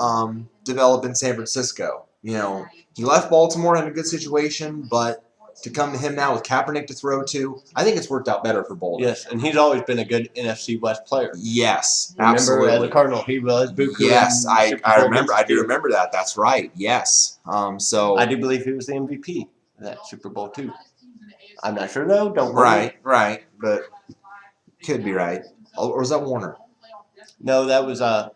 Speaker 1: develop in San Francisco. He left Baltimore in a good situation, but to come to him now with Kaepernick to throw to, I think it's worked out better for Bolden.
Speaker 2: Yes, and he's always been a good NFC West player.
Speaker 1: Yes,
Speaker 2: absolutely. Remember, as a Cardinal, he was Buku.
Speaker 1: Yes, I remember. I do remember that. That's right. Yes. So
Speaker 2: I do believe he was the MVP of that Super Bowl too. I'm not sure though. Don't worry.
Speaker 1: Right, but could be right. Or was that Warner?
Speaker 2: No, that was I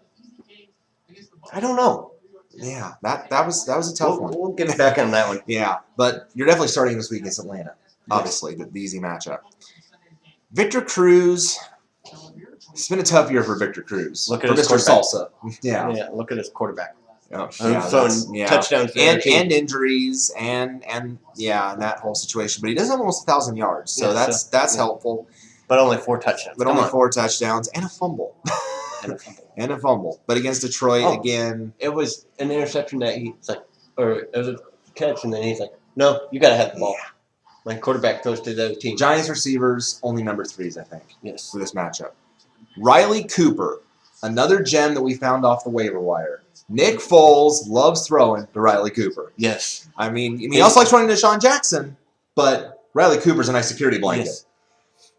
Speaker 2: don't know.
Speaker 1: Yeah, that was a tough one.
Speaker 2: We'll get back on that one.
Speaker 1: Yeah, but you're definitely starting this week against Atlanta. Obviously, the easy matchup. Victor Cruz. It's been a tough year for Victor Cruz.
Speaker 2: Look at
Speaker 1: Mr. Salsa.
Speaker 2: Yeah. Look at his quarterback.
Speaker 1: Touchdowns and injuries and that whole situation. But he does have almost 1,000 yards, so that's helpful.
Speaker 2: But only 4 touchdowns.
Speaker 1: Four touchdowns and a fumble. And a fumble. But against Detroit, again.
Speaker 2: It was an interception that it was a catch, and then he's like, no, you got to have the ball. Yeah. My quarterback goes to the other team.
Speaker 1: Giants receivers, only number 3s, I think.
Speaker 2: Yes.
Speaker 1: For this matchup. Riley Cooper, another gem that we found off the waiver wire. Nick Foles loves throwing to Riley Cooper.
Speaker 2: Yes.
Speaker 1: I mean, he also likes running to Deshaun Jackson, but Riley Cooper's a nice security blanket.
Speaker 2: Yes.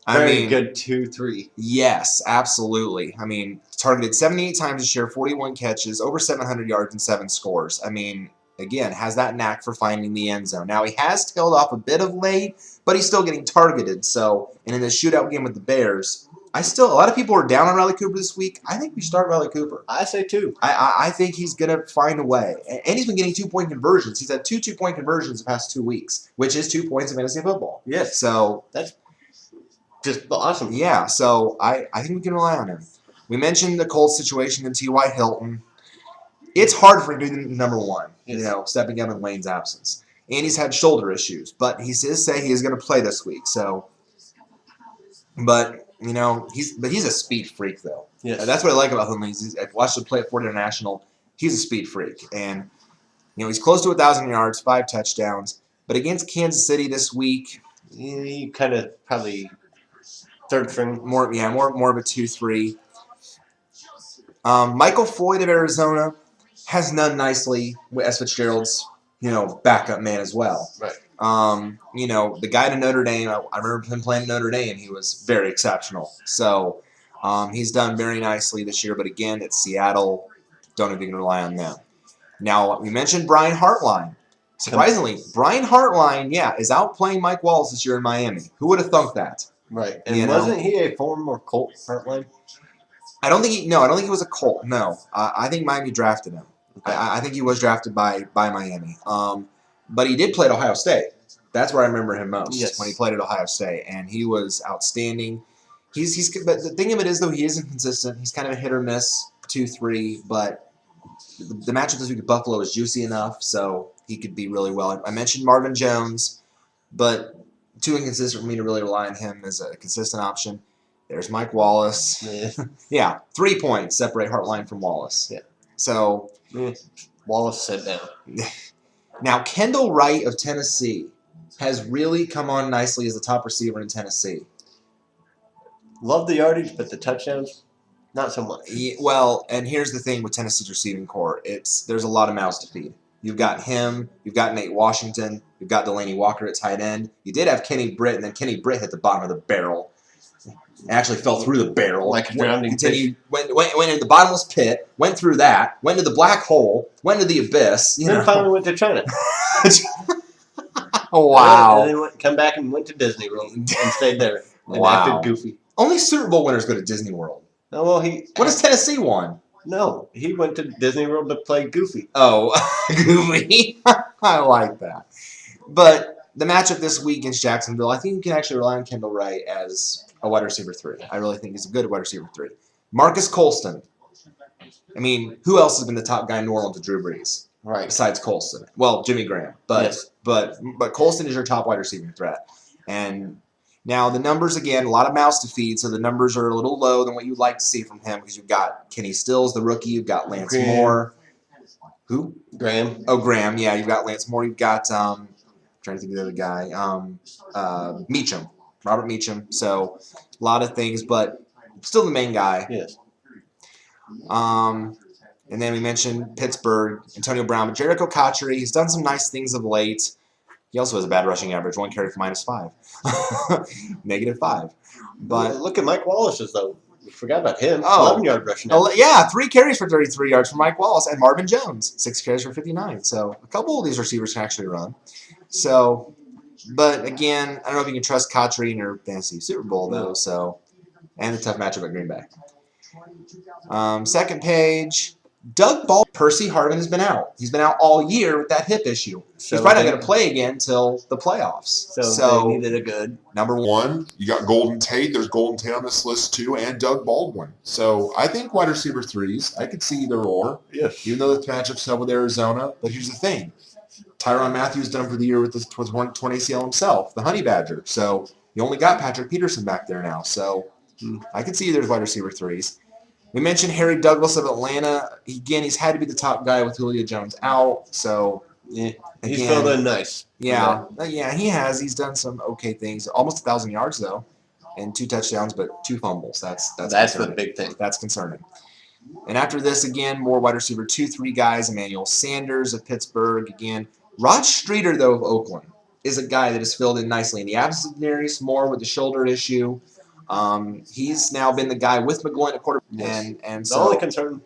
Speaker 2: Very good 2-3.
Speaker 1: Yes, absolutely. I mean, targeted 78 times this year, 41 catches, over 700 yards, and 7 scores. I mean, again, has that knack for finding the end zone. Now, he has tailed off a bit of late, but he's still getting targeted. So, and in the shootout game with the Bears, a lot of people are down on Riley Cooper this week. I think we start Riley Cooper.
Speaker 2: I say 2.
Speaker 1: I think he's going to find a way. And he's been getting 2-point conversions. He's had 2 2-point conversions the past 2 weeks, which is 2 points in fantasy football.
Speaker 2: Yes.
Speaker 1: So
Speaker 2: that's just awesome.
Speaker 1: Yeah, so I think we can rely on him. We mentioned the Colts situation in T.Y. Hilton. It's hard for him to be number 1, stepping up in Lane's absence. And he's had shoulder issues, but he does say he is going to play this week. So, but he's a speed freak though.
Speaker 2: Yes.
Speaker 1: That's what I like about him. I've watched him play at Ford International. He's a speed freak, and he's close to 1,000 yards, 5 touchdowns. But against Kansas City this week,
Speaker 2: He kind of probably third string.
Speaker 1: More of a 2-3. Michael Floyd of Arizona has done nicely as Fitzgerald's, backup man as well.
Speaker 2: Right.
Speaker 1: The guy to Notre Dame, I remember him playing at Notre Dame. He was very exceptional. So he's done very nicely this year. But again, it's Seattle. Don't even rely on them. Now, we mentioned Brian Hartline. Surprisingly, Brian Hartline, is outplaying Mike Wallace this year in Miami. Who would have thunk that?
Speaker 2: Right. And wasn't he a former Colt Hartline?
Speaker 1: I don't think he was a Colt. No. I think Miami drafted him. Okay. I think he was drafted by Miami. But he did play at Ohio State. That's where I remember him most, when he played at Ohio State. And he was outstanding. But the thing of it is, though, he is inconsistent. He's kind of a hit or miss, 2-3. But the matchup this week at Buffalo is juicy enough, so he could be really well. I mentioned Marvin Jones, but too inconsistent for me to really rely on him as a consistent option. There's Mike Wallace. Yeah, 3 points separate Hartline from Wallace.
Speaker 2: Yeah.
Speaker 1: So
Speaker 2: Wallace sit down.
Speaker 1: Now Kendall Wright of Tennessee has really come on nicely as the top receiver in Tennessee.
Speaker 2: Love the yardage, but the touchdowns, not so much.
Speaker 1: Well, and here's the thing with Tennessee's receiving core. There's a lot of mouths to feed. You've got him. You've got Nate Washington. You've got Delaney Walker at tight end. You did have Kenny Britt, and then Kenny Britt hit the bottom of the barrel. Actually fell through the barrel.
Speaker 2: Like a drowning fish.
Speaker 1: Went into the bottomless pit, went through that, went into the black hole, went into the abyss.
Speaker 2: Then finally went to China.
Speaker 1: Wow.
Speaker 2: And then come back and went to Disney World and stayed there. And acted goofy.
Speaker 1: Only Super Bowl winners go to Disney World.
Speaker 2: No, well,
Speaker 1: what has Tennessee won?
Speaker 2: No, he went to Disney World to play Goofy.
Speaker 1: Oh, Goofy. I like that. But the matchup this week against Jacksonville, I think you can actually rely on Kendall Wright as a wide receiver 3. I really think he's a good wide receiver 3. Marcus Colston. I mean, who else has been the top guy in New Orleans to Drew Brees?
Speaker 2: Right.
Speaker 1: Besides Colston. Well, Jimmy Graham. But
Speaker 2: yes.
Speaker 1: but Colston is your top wide receiving threat. And now the numbers, again, a lot of mouths to feed, so the numbers are a little low than what you'd like to see from him because you've got Kenny Stills, the rookie. You've got Lance Moore. Who?
Speaker 2: Graham.
Speaker 1: Oh, Graham. Yeah, you've got Lance Moore. You've got, trying to think of the other guy, Meacham. Robert Meacham. So a lot of things, but still the main guy.
Speaker 2: Yes.
Speaker 1: And then we mentioned Pittsburgh, Antonio Brown, but Jericho Cotchery. He's done some nice things of late. He also has a bad rushing average, 1 carry for -5. -5. But
Speaker 2: look at Mike Wallace's, though. We forgot about him.
Speaker 1: Oh.
Speaker 2: 11-yard rushing average.
Speaker 1: Yeah, 3 carries for 33 yards for Mike Wallace, and Marvin Jones, 6 carries for 59. So a couple of these receivers can actually run. So, but again, I don't know if you can trust Cotchery in your fantasy Super Bowl, though. So, and the tough matchup at Green Bay. Second page. Doug Ball, Percy Harvin has been out. He's been out all year with that hip issue.
Speaker 2: So
Speaker 1: he's probably not going to play again until the playoffs.
Speaker 2: So they needed a good
Speaker 1: number 1.
Speaker 4: You got Golden Tate. There's Golden Tate on this list too, and Doug Baldwin. So I think wide receiver 3s. I could see either or.
Speaker 2: Yes.
Speaker 4: Even though the matchup's tough with Arizona. But here's the thing: Tyrann Mathieu done for the year with torn ACL himself, the Honey Badger. So you only got Patrick Peterson back there now. So I could see either wide receiver 3s. We mentioned Harry Douglas of Atlanta. Again, he's had to be the top guy with Julio Jones out. So,
Speaker 2: he's filled in nice.
Speaker 1: Yeah, he has. He's done some okay things. Almost 1,000 yards, though, and 2 touchdowns, but 2 fumbles. That's
Speaker 2: the big thing.
Speaker 1: That's concerning. And after this, again, more wide receiver 2-3 guys. Emmanuel Sanders of Pittsburgh. Again, Rod Streeter, though, of Oakland, is a guy that has filled in nicely. In the absence of Darius Moore with the shoulder issue, he's now been the guy with McGloin at quarterback.
Speaker 2: Yes.
Speaker 1: And
Speaker 2: the
Speaker 1: so
Speaker 2: only concern,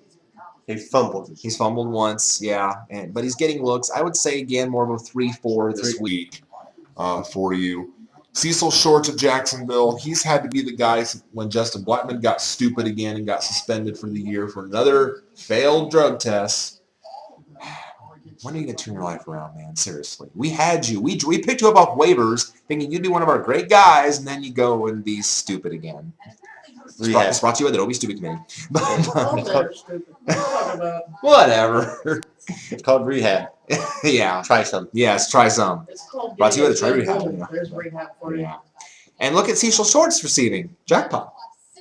Speaker 2: he fumbled.
Speaker 1: He's fumbled once, but he's getting looks. I would say, again, more of a 3-4 this week.
Speaker 4: For you. Cecil Shorts of Jacksonville. He's had to be the guy when Justin Blackmon got stupid again and got suspended for the year for another failed drug test. When are you going to turn your life around, man? Seriously. We had you. We picked you up off waivers thinking you'd be one of our great guys, and then you go and be stupid again. It's brought to you by the Don't Be Stupid Committee. Whatever.
Speaker 2: It's called rehab.
Speaker 1: Yeah.
Speaker 2: Try some.
Speaker 1: Yes, try some.
Speaker 3: It's called
Speaker 1: Brought to you by the Try Rehab.
Speaker 3: Yeah. There's rehab for you.
Speaker 1: Yeah. And look at Cecil Shorts receiving. Jackpot.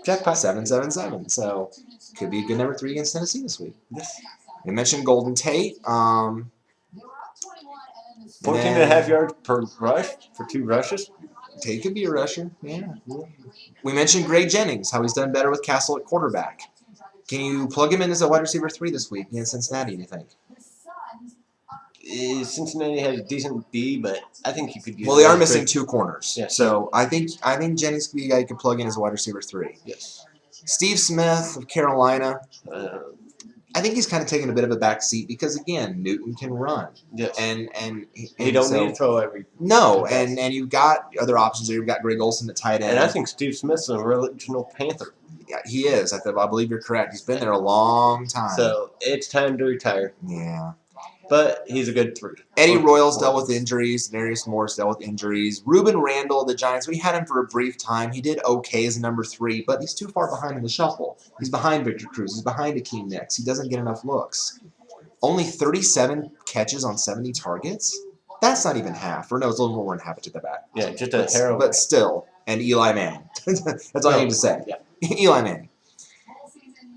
Speaker 2: Jackpot.
Speaker 1: 777. So could be a good number 3 against Tennessee this week.
Speaker 2: Yes.
Speaker 1: We mentioned Golden Tate.
Speaker 2: 14.5 yards per rush for 2 rushes.
Speaker 1: He could be a rusher. Yeah. We mentioned Gray Jennings, how he's done better with Castle at quarterback. Can you plug him in as a wide receiver 3 this week against Cincinnati, do you think?
Speaker 2: Cincinnati had a decent D, but I think you could use.
Speaker 1: Well, they are missing 2 corners.
Speaker 2: Yeah,
Speaker 1: so I think Jennings could be a guy you could plug in as a wide receiver 3.
Speaker 2: Yes.
Speaker 1: Steve Smith of Carolina. I think he's kind of taking a bit of a back seat because, again, Newton can run.
Speaker 2: Yes.
Speaker 1: And
Speaker 2: he don't need to throw every.
Speaker 1: No, and you've got other options there. You've got Greg Olsen at tight end.
Speaker 2: And I think Steve Smith's an original Panther.
Speaker 1: Yeah, he is. I believe you're correct. He's been there a long time.
Speaker 2: So it's time to retire.
Speaker 1: Yeah.
Speaker 2: But he's a good 3.
Speaker 1: Eddie Royals dealt with injuries. Darius Morris dealt with injuries. Ruben Randall, the Giants, we had him for a brief time. He did okay as a number 3, but he's too far behind in the shuffle. He's behind Victor Cruz. He's behind Akeem Nicks. He doesn't get enough looks. Only 37 catches on 70 targets? That's not even half. Or no, it's a little more than half to the back.
Speaker 2: Yeah, just a hair away.
Speaker 1: But still. And Eli Manning. That's all I need to say.
Speaker 2: Yeah.
Speaker 1: Eli Manning.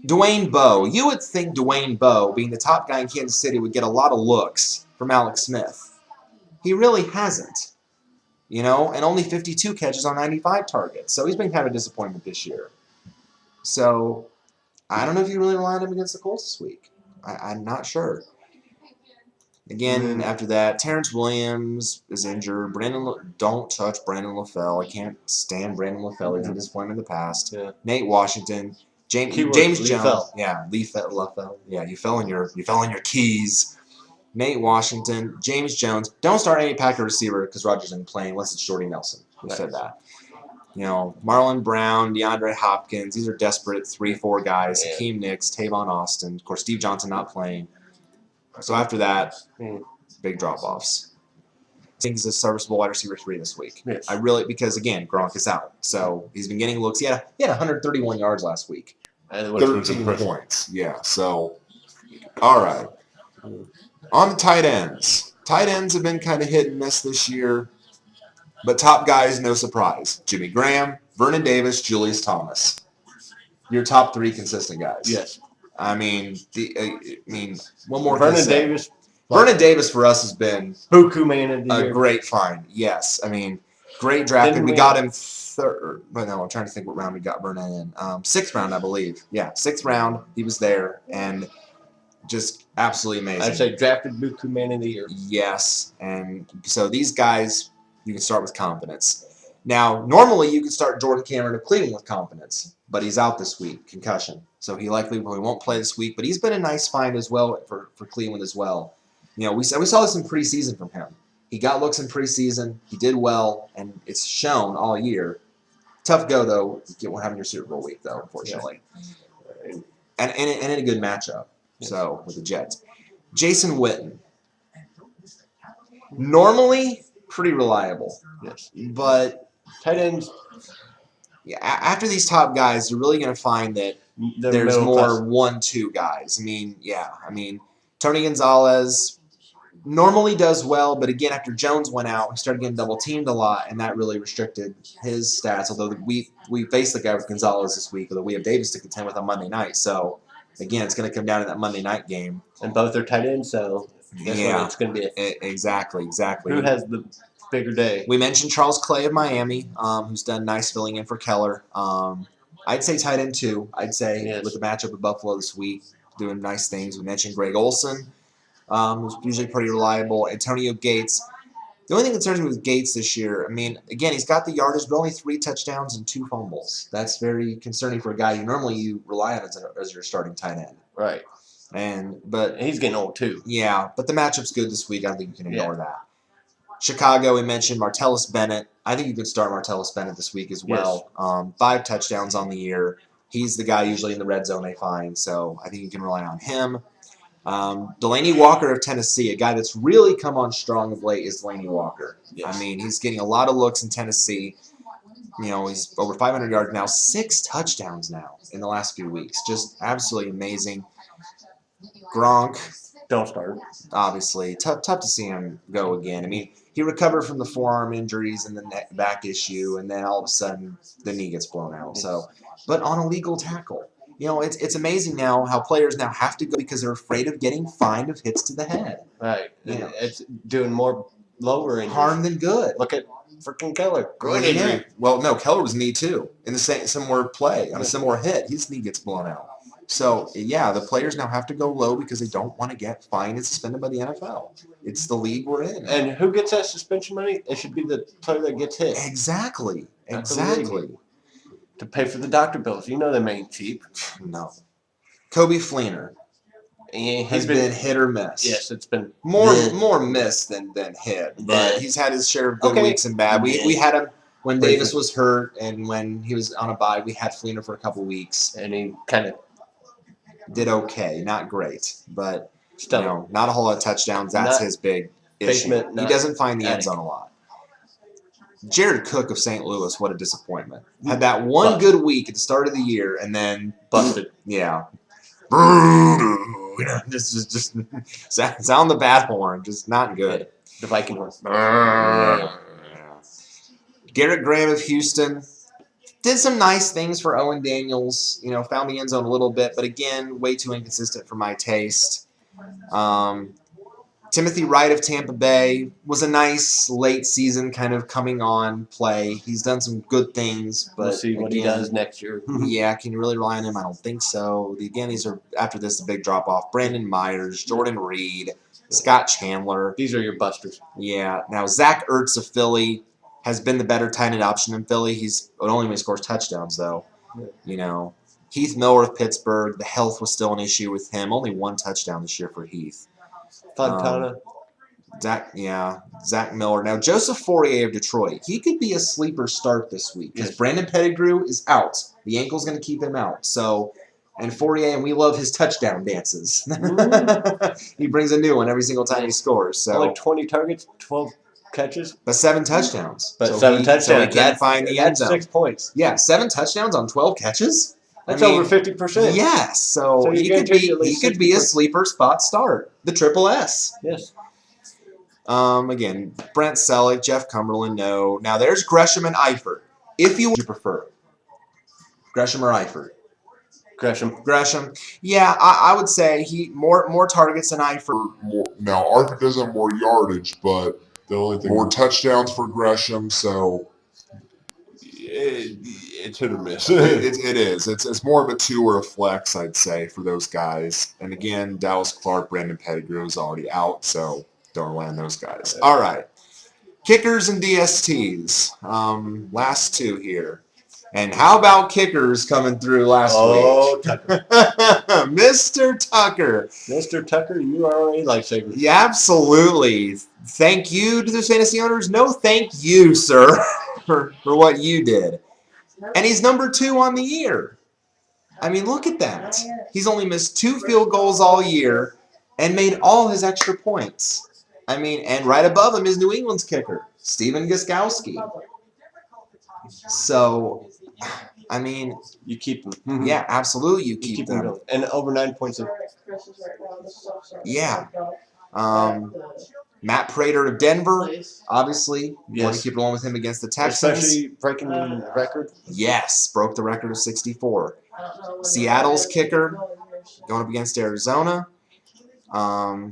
Speaker 1: Dwayne Bowe. You would think Dwayne Bowe, being the top guy in Kansas City, would get a lot of looks from Alex Smith. He really hasn't. And only 52 catches on 95 targets. So he's been kind of a disappointment this year. So I don't know if you really rely on him against the Colts this week. I'm not sure. Again, after that, Terrence Williams is injured. Don't touch Brandon LaFell. I can't stand Brandon LaFell. He's a disappointment in the past. Yeah. Nate Washington. James Jones. Yeah, LaFell. Yeah, you fell in your keys. Nate Washington. James Jones. Don't start any Packer receiver because Rodgers isn't playing unless it's Jordy Nelson who said that. Marlon Brown, DeAndre Hopkins. These are desperate 3-4 guys. Yeah. Hakeem Nicks, Tavon Austin. Of course, Steve Johnson not playing. So after that, big drop-offs. I think he's a serviceable wide receiver 3 this week. Yes. Because again, Gronk is out. So he's been getting looks. He had 131 yards last week.
Speaker 4: 13 points. Yeah, so, all right. On the tight ends. Tight ends have been kind of hit and miss this year. But top guys, no surprise. Jimmy Graham, Vernon Davis, Julius Thomas. Your top 3 consistent guys.
Speaker 2: Yes.
Speaker 4: One more.
Speaker 2: Vernon Davis.
Speaker 1: Vernon Davis for us has been
Speaker 2: Buku man of the year.
Speaker 1: A great find. Yes, great draft. We got him 3rd. But no, I'm trying to think what round we got Vernon in. 6th round, I believe. Yeah, 6th round. He was there and just absolutely amazing.
Speaker 2: I'd say drafted Buku man of the year.
Speaker 1: Yes, and so these guys you can start with confidence. Now, normally you can start Jordan Cameron of Cleveland with confidence, but he's out this week, concussion. So he won't play this week, but he's been a nice find as well for Cleveland as well. We saw this in preseason from him. He got looks in preseason. He did well, and it's shown all year. Tough go, though, having your Super Bowl week, though, unfortunately. Yeah. And in a good matchup, so with the Jets. Jason Witten. Normally, pretty reliable.
Speaker 2: Yes.
Speaker 1: But
Speaker 2: tight ends.
Speaker 1: Yeah, after these top guys, you're really going to find that there's more 1-2 guys. Tony Gonzalez normally does well, but again, after Jones went out, he started getting double-teamed a lot, and that really restricted his stats, although we faced the guy with Gonzalez this week, although we have Davis to contend with on Monday night. So, again, it's going to come down to that Monday night game.
Speaker 2: And both are tight ends, so that's what it's going to be.
Speaker 1: Exactly.
Speaker 2: Who has the bigger day?
Speaker 1: We mentioned Charles Clay of Miami, who's done nice filling in for Keller. I'd say tight end 2. I'd say with the matchup with Buffalo this week, doing nice things. We mentioned Greg Olsen, who's usually pretty reliable. Antonio Gates. The only thing that concerns me with Gates this year, again, he's got the yardage, but only 3 touchdowns and 2 fumbles. That's very concerning for a guy you rely on as your starting tight end.
Speaker 2: Right.
Speaker 1: But
Speaker 2: he's getting old too.
Speaker 1: Yeah, but the matchup's good this week. I don't think you can ignore that. Chicago, we mentioned Martellus Bennett. I think you could start Martellus Bennett this week as well. Yes. 5 touchdowns on the year. He's the guy usually in the red zone they find, so I think you can rely on him. Delaney Walker of Tennessee, a guy that's really come on strong of late, is Delaney Walker. Yes. He's getting a lot of looks in Tennessee. He's over 500 yards now, 6 touchdowns now in the last few weeks. Just absolutely amazing. Gronk.
Speaker 2: Don't start.
Speaker 1: Obviously. Tough to see him go again. He recovered from the forearm injuries and the back issue, and then all of a sudden the knee gets blown out. So, but on a legal tackle. It's amazing now how players now have to go because they're afraid of getting fined of hits to the head.
Speaker 2: Right. It's doing more lower injuries.
Speaker 1: Harm than good.
Speaker 2: Look at Freaking Keller. Groin
Speaker 1: Yeah.
Speaker 2: injury.
Speaker 1: Well, no, Keller was knee too in the same similar play on a similar hit. His knee gets blown out. So yeah, the players now have to go low because they don't want to get fined and suspended by the NFL. It's the league we're in.
Speaker 2: And who gets that suspension money? It should be the player that gets hit.
Speaker 1: Exactly.
Speaker 2: Not the league.
Speaker 1: Exactly.
Speaker 2: To pay for the doctor bills. You know them ain't cheap.
Speaker 1: No. Kobe Fleener has been hit or miss.
Speaker 2: Yes, it's been
Speaker 1: more miss than hit. But he's had his share of good weeks and bad. We had him when Davis was hurt and when he was on a bye. We had Fleener for a couple weeks.
Speaker 2: And he kind of
Speaker 1: did okay, not great, but still, not a whole lot of touchdowns. That's his big issue. He doesn't find the end zone a lot. Jared Cook of St. Louis, what a disappointment. Had that one good week at the start of the year and then busted. Yeah. This is just sound the bat horn, just not good.
Speaker 2: The Viking horn.
Speaker 1: Garrett Graham of Houston did some nice things for Owen Daniels. Found the end zone a little bit, but again, way too inconsistent for my taste. Timothy Wright of Tampa Bay was a nice late season kind of coming on play. He's done some good things, but
Speaker 2: we'll see what he does next year.
Speaker 1: Yeah, can you really rely on him? I don't think so. Again, these are after this the big drop off. Brandon Myers, Jordan Reed, Scott Chandler.
Speaker 2: These are your busters.
Speaker 1: Yeah. Now Zach Ertz of Philly has been the better tight end option in Philly. He's only when he scores touchdowns though. Yeah. Heath Miller of Pittsburgh. The health was still an issue with him. Only one touchdown this year for Heath.
Speaker 2: Fontana.
Speaker 1: Zach Miller. Now, Joseph Fourier of Detroit. He could be a sleeper start this week because Brandon Pettigrew is out. The ankle's going to keep him out. So, and Fourier, and we love his touchdown dances. He brings a new one every single time he scores. So
Speaker 2: like 20 targets, 12 catches.
Speaker 1: But 7 touchdowns.
Speaker 2: But 7 touchdowns.
Speaker 1: So he can't find the end zone.
Speaker 2: 6 points.
Speaker 1: Yeah, 7 touchdowns on 12 catches.
Speaker 2: That's over 50%.
Speaker 1: Yes, so he could be a sleeper spot start. The triple S.
Speaker 2: Yes.
Speaker 1: Again, Brent Selleck, Jeff Cumberland, no. Now there's Gresham and Eifert. If you prefer, Gresham or Eifert? Gresham. Yeah, I would say he more targets than Eifert.
Speaker 4: Now Eifert does have more yardage, but the only thing more touchdowns for Gresham. So it's hit or miss. It is. It's more of a 2 or a flex, I'd say, for those guys. And again, Dallas Clark, Brandon Pettigrew is already out, so don't rely on those guys. All right. Kickers and DSTs. Last 2 here. And how about kickers coming through last week?
Speaker 2: Tucker.
Speaker 1: Mr. Tucker.
Speaker 2: Mr. Tucker, you are a lifesaver.
Speaker 1: Yeah, absolutely. Thank you to the fantasy owners. No, thank you, sir, for what you did. And he's number 2 on the year. I mean, look at that. He's only missed 2 field goals all year and made all his extra points. I mean, and right above him is New England's kicker, Steven Gostkowski. So, I mean,
Speaker 2: you keep them.
Speaker 1: Yeah, absolutely, you keep them.
Speaker 2: Going. And over 9 points.
Speaker 1: Yeah. Matt Prater of Denver, obviously. You want to keep rolling with him against the Texans.
Speaker 2: Especially breaking the record.
Speaker 1: Yes, broke the record of 64. Seattle's kicker going up against Arizona.
Speaker 3: I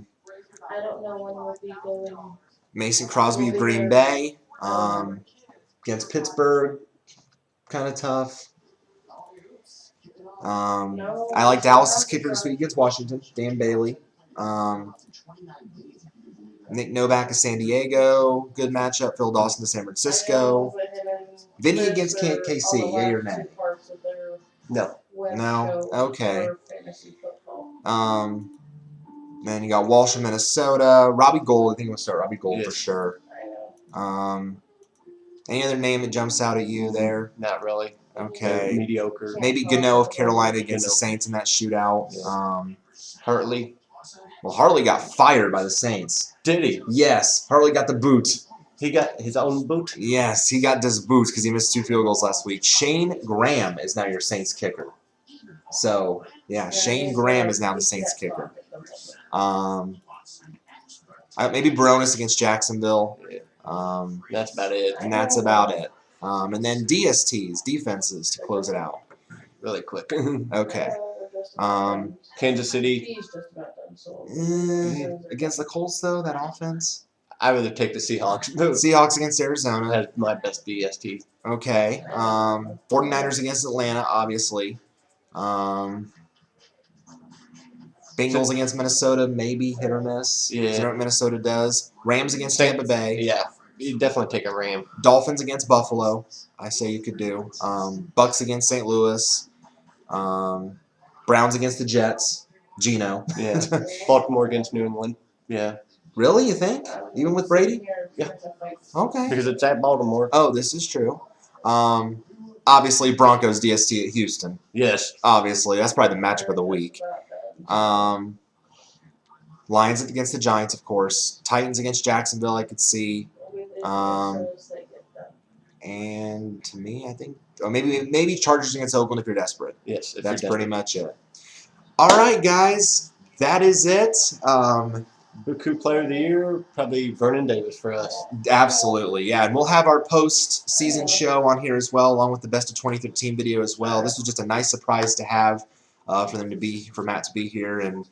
Speaker 3: don't know when we'll be going.
Speaker 1: Mason Crosby of Green Bay against Pittsburgh. Kind of tough. I like Dallas's kicker this week against Washington, Dan Bailey. Nick Novak of San Diego, good matchup. Phil Dawson of San Francisco. Vinny against KC, yay or nay?
Speaker 2: No.
Speaker 1: No? Okay. Then you got Walsh of Minnesota. Robbie Gould, I think we'll start Robbie Gould for sure. Any other name that jumps out at you there?
Speaker 2: Not really.
Speaker 1: Okay.
Speaker 2: Mediocre.
Speaker 1: Maybe Gano of Carolina against the Saints in that shootout.
Speaker 2: Hartley.
Speaker 1: Well, Hartley got fired by the Saints.
Speaker 2: Did he?
Speaker 1: Yes. Hartley got the boot.
Speaker 2: He got his own boot?
Speaker 1: Yes, he got this boot because he missed 2 field goals last week. Shane Graham is now your Saints kicker. So, yeah, Shane Graham is now the Saints kicker. Maybe Baronis against Jacksonville.
Speaker 2: That's about it.
Speaker 1: And that's about it. And then DSTs, defenses, to close it out.
Speaker 2: Really quick.
Speaker 1: Okay.
Speaker 2: Kansas City.
Speaker 1: Against the Colts, though, that offense?
Speaker 2: I would have take the Seahawks.
Speaker 1: Seahawks against Arizona.
Speaker 2: That's my best BST.
Speaker 1: Okay. 49ers against Atlanta, obviously. Bengals against Minnesota, maybe hit or miss.
Speaker 2: Yeah.
Speaker 1: You know what Minnesota does. Rams against Tampa Bay.
Speaker 2: Yeah, you definitely take a Ram.
Speaker 1: Dolphins against Buffalo, I say you could do. Bucks against St. Louis. Browns against the Jets. Geno.
Speaker 2: Yeah. Baltimore against New England. Yeah.
Speaker 1: Really, you think? Even with Brady?
Speaker 2: Yeah.
Speaker 1: Okay.
Speaker 2: Because it's at Baltimore.
Speaker 1: Oh, this is true. Obviously, Broncos DST at Houston.
Speaker 2: Yes.
Speaker 1: Obviously, that's probably the matchup of the week. Lions against the Giants, of course. Titans against Jacksonville, I could see. And to me, I think maybe Chargers against Oakland if you're desperate.
Speaker 2: Yes.
Speaker 1: That's pretty much it. All right, guys. That is it.
Speaker 2: Buku Player of the Year, probably Vernon Davis for us.
Speaker 1: Absolutely, yeah. And we'll have our post-season show on here as well, along with the Best of 2013 video as well. This was just a nice surprise to have for Matt to be here and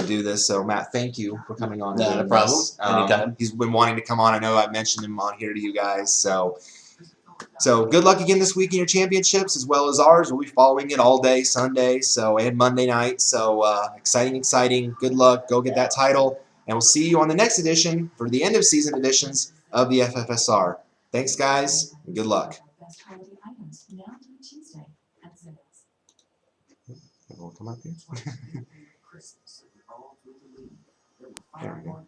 Speaker 1: do this. So, Matt, thank you for coming on.
Speaker 2: Not a problem. Anytime.
Speaker 1: He's been wanting to come on. I know I've mentioned him on here to you guys. So good luck again this week in your championships as well as ours. We'll be following it all day Sunday and Monday night. So exciting. Good luck. Go get that title. And we'll see you on the next edition for the end of season editions of the FFSR. Thanks, guys, and good luck. We'll come up here. There we go.